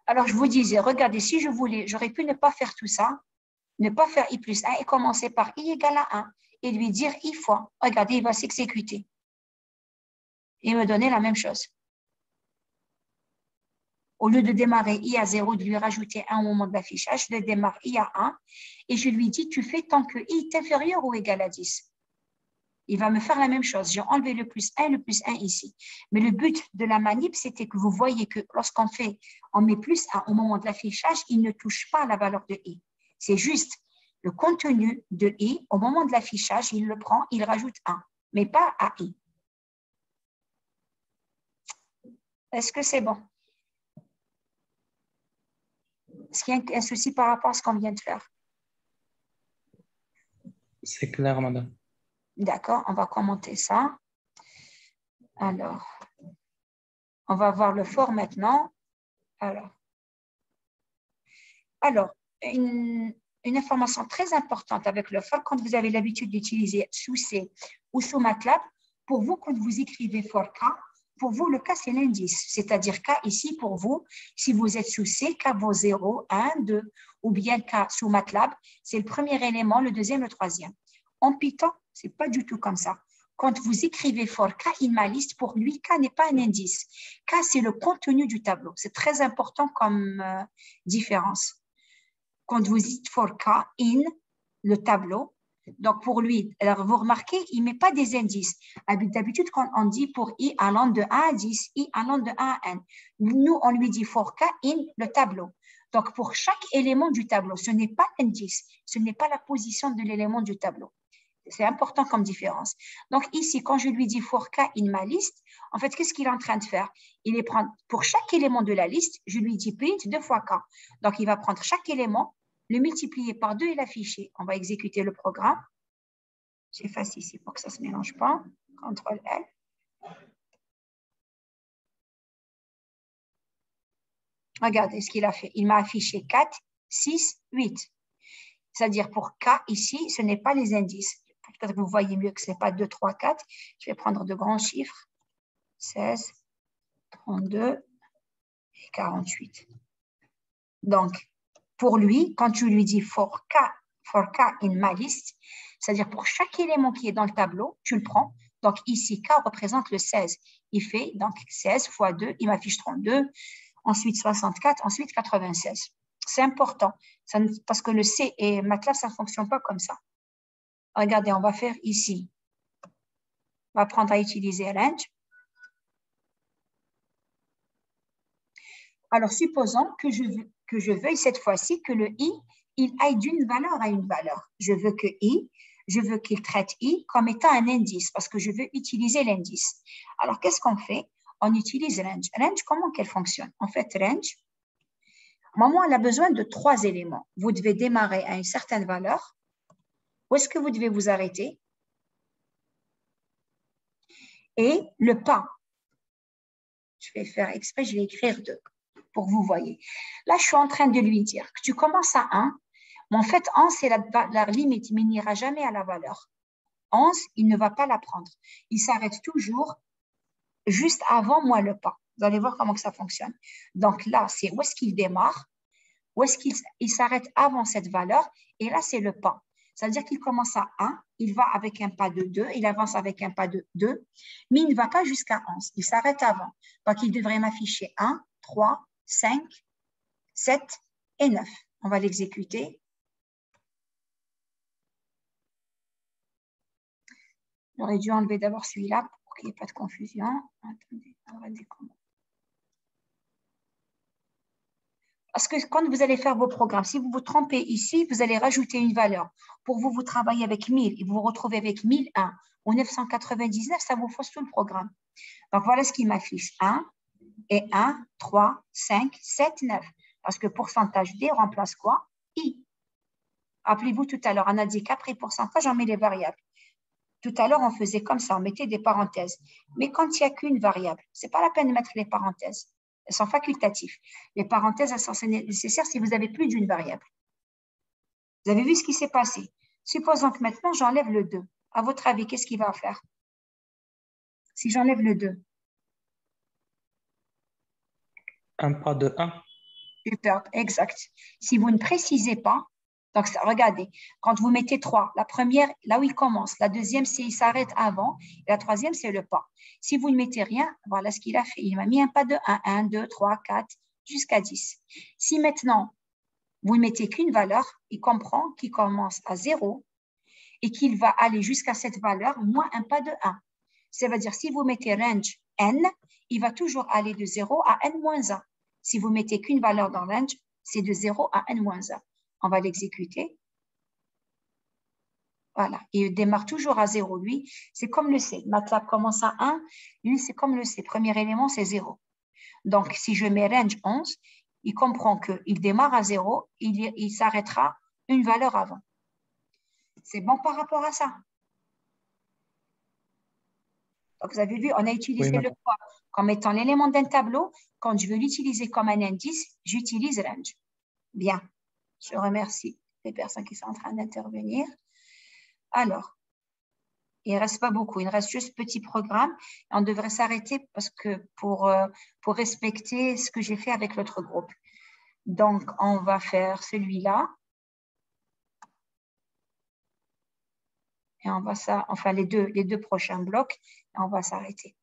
Alors, je vous disais, regardez, si je voulais, j'aurais pu ne pas faire tout ça, ne pas faire I plus 1 et commencer par I égale à 1 et lui dire I fois. Regardez, il va s'exécuter. Et me donner la même chose. Au lieu de démarrer I à 0, de lui rajouter 1 au moment de l'affichage, je le démarre I à 1 et je lui dis, tu fais tant que I est inférieur ou égal à 10. Il va me faire la même chose. J'ai enlevé le plus 1 ici. Mais le but de la manip, c'était que vous voyez que lorsqu'on met plus 1 au moment de l'affichage, il ne touche pas à la valeur de I. C'est juste le contenu de I, au moment de l'affichage, il le prend, il rajoute 1, mais pas à I. Est-ce que c'est bon? Est-ce qu'il y a un souci par rapport à ce qu'on vient de faire? C'est clair, madame. D'accord, on va commenter ça. Alors, on va voir le for maintenant. Alors une information très importante avec le for, quand vous avez l'habitude d'utiliser sous C ou sous MATLAB, pour vous, quand vous écrivez for K, pour vous, le K, c'est l'indice. C'est-à-dire K ici, pour vous, si vous êtes sous C, K vaut 0, 1, 2, ou bien K sous MATLAB, c'est le premier élément, le deuxième, le troisième. En Python, ce n'est pas du tout comme ça. Quand vous écrivez for K in ma liste, pour lui, K n'est pas un indice. K, c'est le contenu du tableau. C'est très important comme différence. Quand vous dites for K in le tableau, donc pour lui, alors vous remarquez, il ne met pas des indices. D'habitude, quand on dit pour I allant de 1 à 10, I allant de 1 à n, nous, on lui dit for K in le tableau. Donc pour chaque élément du tableau, ce n'est pas l'indice, ce n'est pas la position de l'élément du tableau. C'est important comme différence. Donc ici, quand je lui dis for K in ma liste, en fait, qu'est-ce qu'il est en train de faire? Il est prendre pour chaque élément de la liste, je lui dis print 2 fois K. Donc il va prendre chaque élément, le multiplier par 2 et l'afficher. On va exécuter le programme. J'efface ici pour que ça ne se mélange pas. CTRL-L. Regardez ce qu'il a fait. Il m'a affiché 4, 6, 8. C'est-à-dire pour K, ici, ce n'est pas les indices. Peut-être que vous voyez mieux que ce n'est pas 2, 3, 4. Je vais prendre de grands chiffres. 16, 32 et 48. Donc, pour lui, quand tu lui dis for K in my list, c'est-à-dire pour chaque élément qui est dans le tableau, tu le prends. Donc, ici, K représente le 16. Il fait donc 16 fois 2, il m'affiche 32. Ensuite 64, ensuite 96. C'est important, parce que le C et MATLAB, ça ne fonctionne pas comme ça. Regardez, on va faire ici. On va apprendre à utiliser range. Alors, supposons que je veuille cette fois-ci que le I, il aille d'une valeur à une valeur. Je veux qu'il traite I comme étant un indice, parce que je veux utiliser l'indice. Alors, qu'est-ce qu'on fait? On utilise range. Range, comment qu'elle fonctionne? En fait, range, maman, elle a besoin de 3 éléments. Vous devez démarrer à une certaine valeur. Où est-ce que vous devez vous arrêter? Et le pas. Je vais faire exprès, je vais écrire 2 pour que vous voyez. Là, je suis en train de lui dire que tu commences à 1, mais en fait, 1, c'est la limite, mais il n'ira jamais à la valeur. 11, il ne va pas la prendre. Il s'arrête toujours juste avant moi le pas. Vous allez voir comment que ça fonctionne. Donc là, c'est où est-ce qu'il démarre, où est-ce qu'il s'arrête avant cette valeur, et là, c'est le pas. Ça veut dire qu'il commence à 1, il va avec un pas de 2, il avance avec un pas de 2, mais il ne va pas jusqu'à 11, il s'arrête avant. Donc, il devrait m'afficher 1, 3, 5, 7 et 9. On va l'exécuter. J'aurais dû enlever d'abord celui-là pour qu'il n'y ait pas de confusion. Attendez, on va dire comment. Parce que quand vous allez faire vos programmes, si vous vous trompez ici, vous allez rajouter une valeur. Pour vous, vous travaillez avec 1000 et vous vous retrouvez avec 1001 ou 999, ça vous fausse tout le programme. Donc, voilà ce qui m'affiche. 1 et 1, 3, 5, 7, 9. Parce que pourcentage D remplace quoi? I. Rappelez-vous tout à l'heure, on a dit qu'après pourcentage, on met les variables. Tout à l'heure, on faisait comme ça, on mettait des parenthèses. Mais quand il n'y a qu'une variable, ce n'est pas la peine de mettre les parenthèses. Elles sont facultatives. Les parenthèses, elles sont nécessaires si vous avez plus d'une variable. Vous avez vu ce qui s'est passé. Supposons que maintenant, j'enlève le 2. À votre avis, qu'est-ce qu'il va faire? Si j'enlève le 2. Un pas de 1. Super, exact. Si vous ne précisez pas, donc regardez, quand vous mettez 3, la première, là où il commence, la deuxième, c'est il s'arrête avant, et la troisième, c'est le pas. Si vous ne mettez rien, voilà ce qu'il a fait. Il m'a mis un pas de 1, 1, 2, 3, 4, jusqu'à 10. Si maintenant, vous ne mettez qu'une valeur, il comprend qu'il commence à 0 et qu'il va aller jusqu'à cette valeur, moins un pas de 1. Ça veut dire, si vous mettez range n, il va toujours aller de 0 à n-1. Si vous mettez qu'une valeur dans range, c'est de 0 à n-1. On va l'exécuter. Voilà, il démarre toujours à 0, lui. C'est comme le C. MATLAB commence à 1, lui, c'est comme le C. Premier élément, c'est 0. Donc, si je mets range 11, il comprend qu'il démarre à 0, il s'arrêtera une valeur avant. C'est bon par rapport à ça. Donc, vous avez vu, on a utilisé le quoi comme étant l'élément d'un tableau. Quand je veux l'utiliser comme un indice, j'utilise range. Bien, je remercie les personnes qui sont en train d'intervenir. Alors, il ne reste pas beaucoup, il reste juste petit programme. On devrait s'arrêter parce que pour respecter ce que j'ai fait avec l'autre groupe. Donc, on va faire celui-là. Et on va enfin les deux prochains blocs, et on va s'arrêter.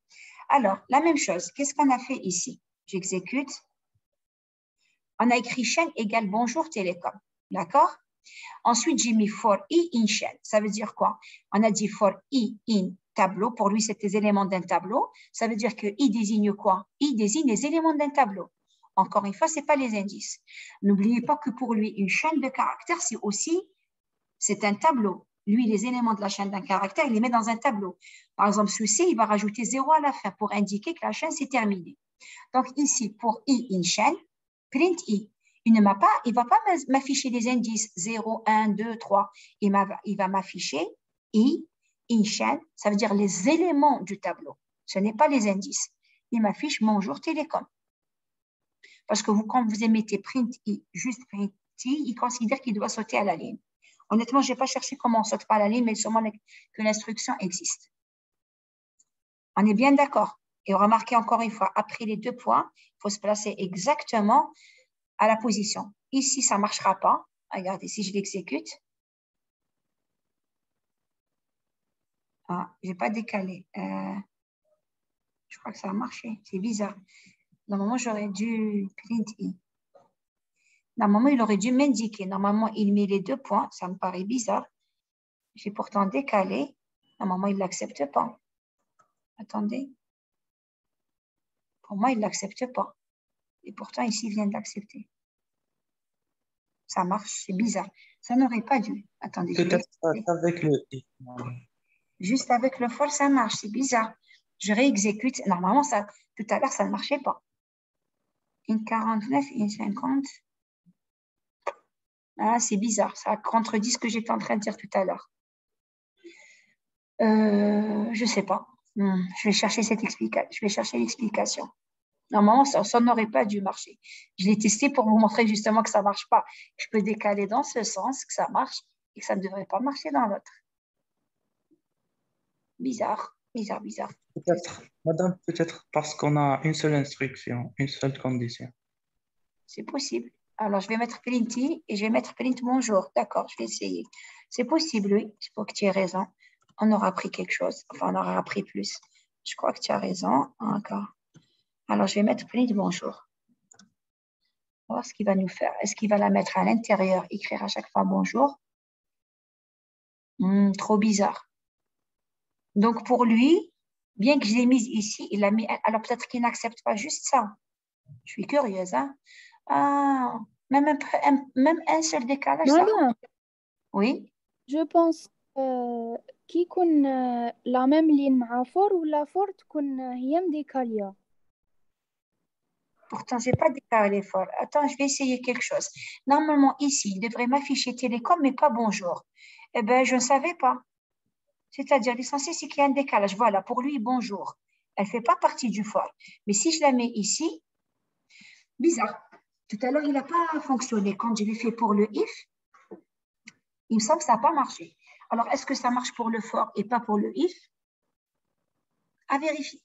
Alors, la même chose, qu'est-ce qu'on a fait ici? J'exécute. On a écrit chaîne égale bonjour télécom. D'accord? Ensuite, j'ai mis for i in chaîne. Ça veut dire quoi? On a dit for i in tableau. Pour lui, c'est des éléments d'un tableau. Ça veut dire que i désigne quoi? I désigne les éléments d'un tableau. Encore une fois, ce n'est pas les indices. N'oubliez pas que pour lui, une chaîne de caractères, c'est un tableau. Lui, les éléments de la chaîne d'un caractère, il les met dans un tableau. Par exemple, sous C, il va rajouter 0 à la fin pour indiquer que la chaîne s'est terminée. Donc ici, pour i in chaîne, print i. Il ne va pas m'afficher des indices 0, 1, 2, 3. Il va m'afficher i in chaîne, ça veut dire les éléments du tableau. Ce n'est pas les indices. Il m'affiche bonjour télécom. Parce que quand vous émettez print I, juste print I, il considère qu'il doit sauter à la ligne. Honnêtement, je n'ai pas cherché comment on ne saute pas à la ligne, mais sûrement que l'instruction existe. On est bien d'accord. Et remarquez encore une fois, après les 2 points, il faut se placer exactement à la position. Ici, ça ne marchera pas. Regardez, si je l'exécute. Ah, je n'ai pas décalé. Je crois que ça a marché. C'est bizarre. Normalement, j'aurais dû print I. Normalement, il aurait dû m'indiquer. Normalement, il met les 2 points. Ça me paraît bizarre. J'ai pourtant décalé. Normalement, il ne l'accepte pas. Attendez. Pour moi, il ne l'accepte pas. Et pourtant, ici, il vient de l'accepter. Ça marche, c'est bizarre. Ça n'aurait pas dû. Attendez, je vais Peut-être essayer. avec le i. Juste avec le for, ça marche. C'est bizarre. Je réexécute. Normalement, ça, tout à l'heure, ça ne marchait pas. Une 49, une 50. Ah, c'est bizarre. Ça contredit ce que j'étais en train de dire tout à l'heure. Je ne sais pas. Je vais chercher cette explication. Je vais chercher l'explication. Normalement, ça n'aurait pas dû marcher. Je l'ai testé pour vous montrer justement que ça ne marche pas. Je peux décaler dans ce sens, que ça marche, et que ça ne devrait pas marcher dans l'autre. Bizarre, bizarre, bizarre. Peut-être, madame, peut-être parce qu'on a une seule instruction, une seule condition. C'est possible. Alors, je vais mettre plenty et je vais mettre print bonjour. D'accord, je vais essayer. C'est possible, oui. Je crois que tu as raison. On aura appris quelque chose. Enfin, on aura appris plus. Je crois que tu as raison. Encore. Alors, je vais mettre print bonjour. On va voir ce qu'il va nous faire. Est-ce qu'il va la mettre à l'intérieur, écrire à chaque fois bonjour? Trop bizarre. Donc, pour lui, bien que je l'ai mise ici, il l'a mis. Alors, peut-être qu'il n'accepte pas juste ça. Je suis curieuse, hein? Ah, même un seul décalage, ça. Madame, Oui. je pense كي يكون la même ligne مع for ولا for تكون هي مديكالية. Pourtant, je n'ai pas décalé fort. Attends, je vais essayer quelque chose. Normalement, ici, il devrait m'afficher télécom, mais pas bonjour. Eh bien, je ne savais pas. C'est-à-dire, l'essentiel, c'est qu'il y a un décalage. Voilà, pour lui, bonjour. Elle ne fait pas partie du for. Mais si je la mets ici, bizarre. Tout à l'heure, il n'a pas fonctionné. Quand je l'ai fait pour le if, il me semble que ça n'a pas marché. Alors, est-ce que ça marche pour le for et pas pour le if? À vérifier.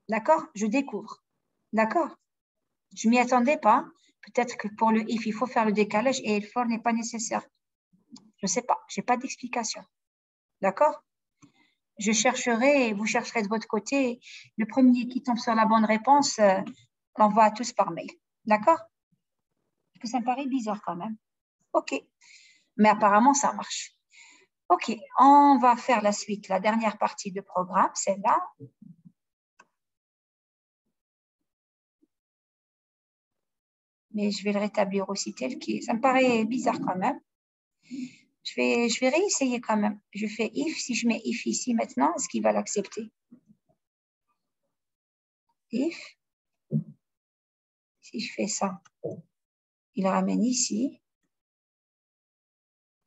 D'accord? Je découvre. D'accord? Je ne m'y attendais pas. Peut-être que pour le if, il faut faire le décalage et le for n'est pas nécessaire. Je ne sais pas. Je n'ai pas d'explication. D'accord? Je chercherai et vous chercherez de votre côté. Le premier qui tombe sur la bonne réponse, l'envoie à tous par mail. D'accord? Parce que ça me paraît bizarre quand même. OK. Mais apparemment, ça marche. OK. On va faire la suite, la dernière partie du programme, celle-là. Mais je vais le rétablir aussi tel qu'il. Ça me paraît bizarre quand même. Je vais réessayer quand même. Je fais if. Si je mets if ici maintenant, est-ce qu'il va l'accepter? If. Si je fais ça, il ramène ici.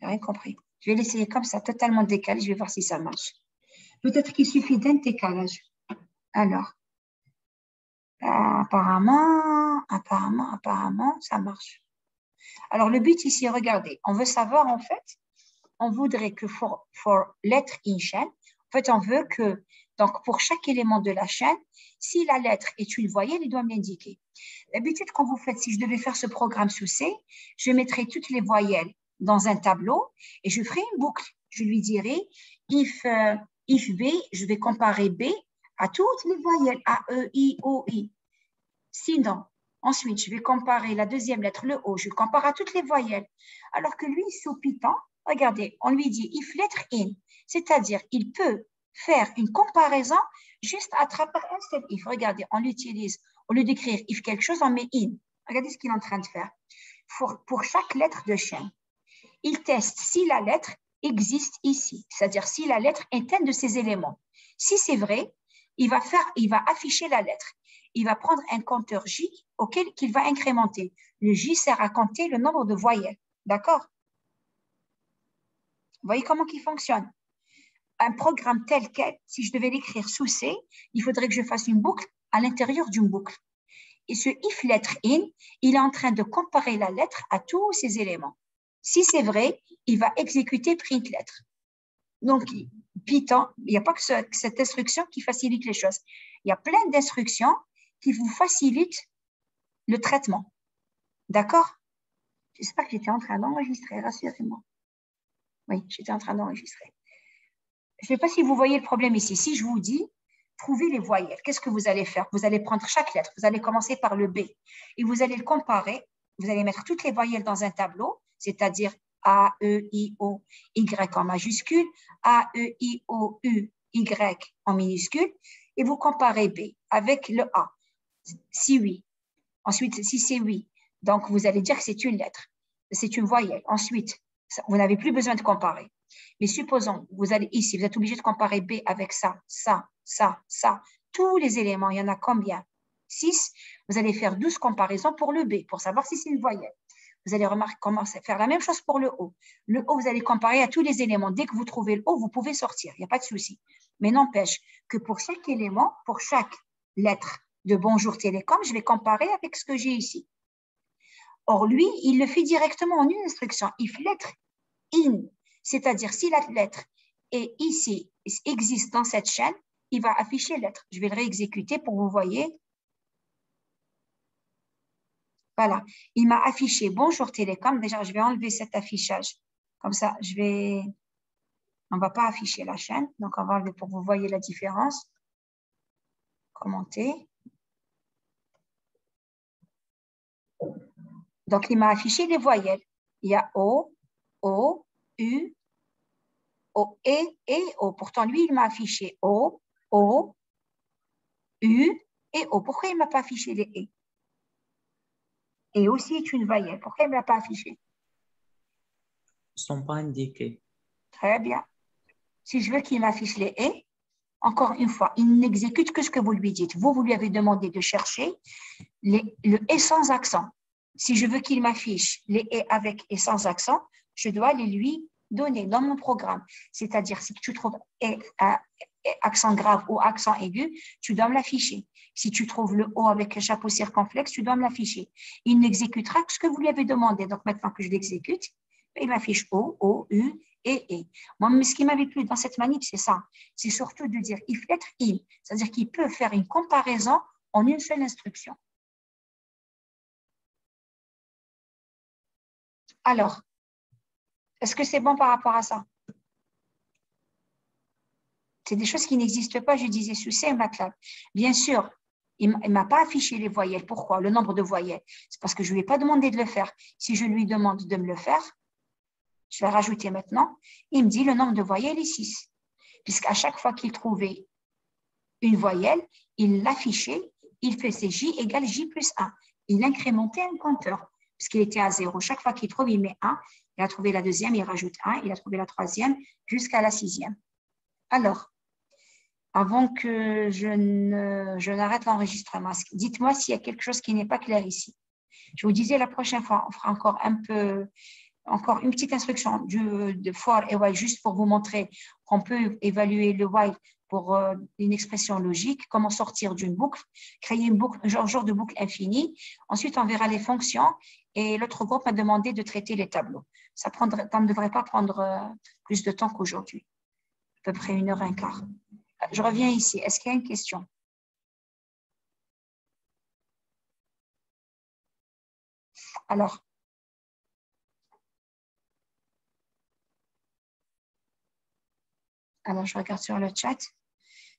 Je n'ai rien compris. Je vais l'essayer comme ça, totalement décalé. Je vais voir si ça marche. Peut-être qu'il suffit d'un décalage. Alors, apparemment, ça marche. Alors, le but ici, regardez, on veut savoir en fait, on voudrait que for lettre in chaîne, en fait, on veut que, donc pour chaque élément de la chaîne, si la lettre est une voyelle, il doit me l'indiquer. D'habitude, quand vous faites, si je devais faire ce programme sous C, je mettrais toutes les voyelles dans un tableau et je ferai une boucle. Je lui dirai, if B, je vais comparer B à toutes les voyelles, A, E, I, O, I. Sinon, ensuite, je vais comparer la deuxième lettre, le O, je compare à toutes les voyelles. Alors que lui, sous Python, regardez, on lui dit if lettre in, c'est-à-dire il peut faire une comparaison juste à travers un seul if. Regardez, on l'utilise, au lieu d'écrire if quelque chose, on met in. Regardez ce qu'il est en train de faire. Pour chaque lettre de chaîne, il teste si la lettre existe ici, c'est-à-dire si la lettre est un de ces éléments. Si c'est vrai, il va afficher la lettre. Il va prendre un compteur J auquel il va incrémenter. Le J sert à compter le nombre de voyelles. D'accord? Vous voyez comment il fonctionne? Un programme tel quel, si je devais l'écrire sous C, il faudrait que je fasse une boucle à l'intérieur d'une boucle. et ce if lettre in, il est en train de comparer la lettre à tous ces éléments. Si c'est vrai, il va exécuter print lettre. Donc, Python, il n'y a pas que cette instruction qui facilite les choses. Il y a plein d'instructions qui vous facilitent le traitement. D'accord? J'espère que j'étais en train d'enregistrer, rassurez-moi. Oui, j'étais en train d'enregistrer. Je ne sais pas si vous voyez le problème ici. Si je vous dis, trouvez les voyelles, qu'est-ce que vous allez faire? Vous allez prendre chaque lettre, vous allez commencer par le B et vous allez le comparer. Vous allez mettre toutes les voyelles dans un tableau, c'est-à-dire A, E, I, O, Y en majuscule, A, E, I, O, U, Y en minuscule, et vous comparez B avec le A. Si oui. Ensuite, si c'est oui, donc vous allez dire que c'est une lettre, c'est une voyelle. Ensuite, vous n'avez plus besoin de comparer. Mais supposons, vous allez ici, vous êtes obligé de comparer B avec ça, ça, ça, ça. Tous les éléments, il y en a combien? 6. Vous allez faire 12 comparaisons pour le B, pour savoir si c'est une voyelle. Vous allez commencer à faire la même chose pour le O. Le O, vous allez comparer à tous les éléments. Dès que vous trouvez le O, vous pouvez sortir, il n'y a pas de souci. Mais n'empêche que pour chaque élément, pour chaque lettre de Bonjour Télécom, je vais comparer avec ce que j'ai ici. Or, lui, il le fait directement en une instruction. If lettre in, c'est-à-dire si la lettre est ici, existe dans cette chaîne, il va afficher lettre. Je vais le réexécuter pour que vous voyez. Voilà, il m'a affiché Bonjour Télécom. Déjà, je vais enlever cet affichage. Comme ça, on ne va pas afficher la chaîne. Donc, on va enlever pour que vous voyez la différence. Commenter. Donc, il m'a affiché les voyelles. Il y a O, O, U, O, et O. Pourtant, lui, il m'a affiché O, O, U et O. Pourquoi il ne m'a pas affiché les E? Et aussi est une voyelle. Pourquoi il ne me l'a pas affiché? Ils ne sont pas indiqués. Très bien. Si je veux qu'il m'affiche les E, encore une fois, il n'exécute que ce que vous lui dites. Vous lui avez demandé de chercher le E sans accent. Si je veux qu'il m'affiche les E avec et sans accent, je dois les lui donner dans mon programme. C'est-à-dire, si tu trouves accent grave ou accent aigu, tu dois me l'afficher. Si tu trouves le O avec un chapeau circonflexe, tu dois me l'afficher. Il n'exécutera que ce que vous lui avez demandé. Donc, maintenant que je l'exécute, il m'affiche O, O, U et E. Moi, mais ce qui m'avait plu dans cette manip, c'est ça. C'est surtout de dire if lettre in, c'est-à-dire qu'il peut faire une comparaison en une seule instruction. Alors, est-ce que c'est bon par rapport à ça? C'est des choses qui n'existent pas, je disais, sous C et MATLAB. Bien sûr, il ne m'a pas affiché les voyelles. Pourquoi? Le nombre de voyelles. C'est parce que je ne lui ai pas demandé de le faire. Si je lui demande de me le faire, je vais rajouter maintenant. Il me dit le nombre de voyelles est 6. Puisqu'à chaque fois qu'il trouvait une voyelle, il l'affichait, il faisait J égale J plus 1. Il incrémentait un compteur, puisqu'il était à 0. Chaque fois qu'il trouve, il met 1. Il a trouvé la deuxième, il rajoute 1. Il a trouvé la troisième jusqu'à la 6e. Alors, avant que je n'arrête l'enregistrement, dites-moi s'il y a quelque chose qui n'est pas clair ici. Je vous disais la prochaine fois, on fera encore une petite instruction de for et while juste pour vous montrer qu'on peut évaluer le while pour une expression logique, comment sortir d'une boucle, créer une boucle, un genre de boucle infinie. Ensuite, on verra les fonctions et l'autre groupe m'a demandé de traiter les tableaux. Ça ne devrait pas prendre plus de temps qu'aujourd'hui, à peu près 1h15. Je reviens ici. Est-ce qu'il y a une question? Alors, je regarde sur le chat.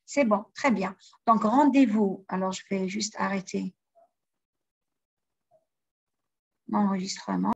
C'est bon, très bien. Donc, rendez-vous. Alors, je vais juste arrêter l'enregistrement.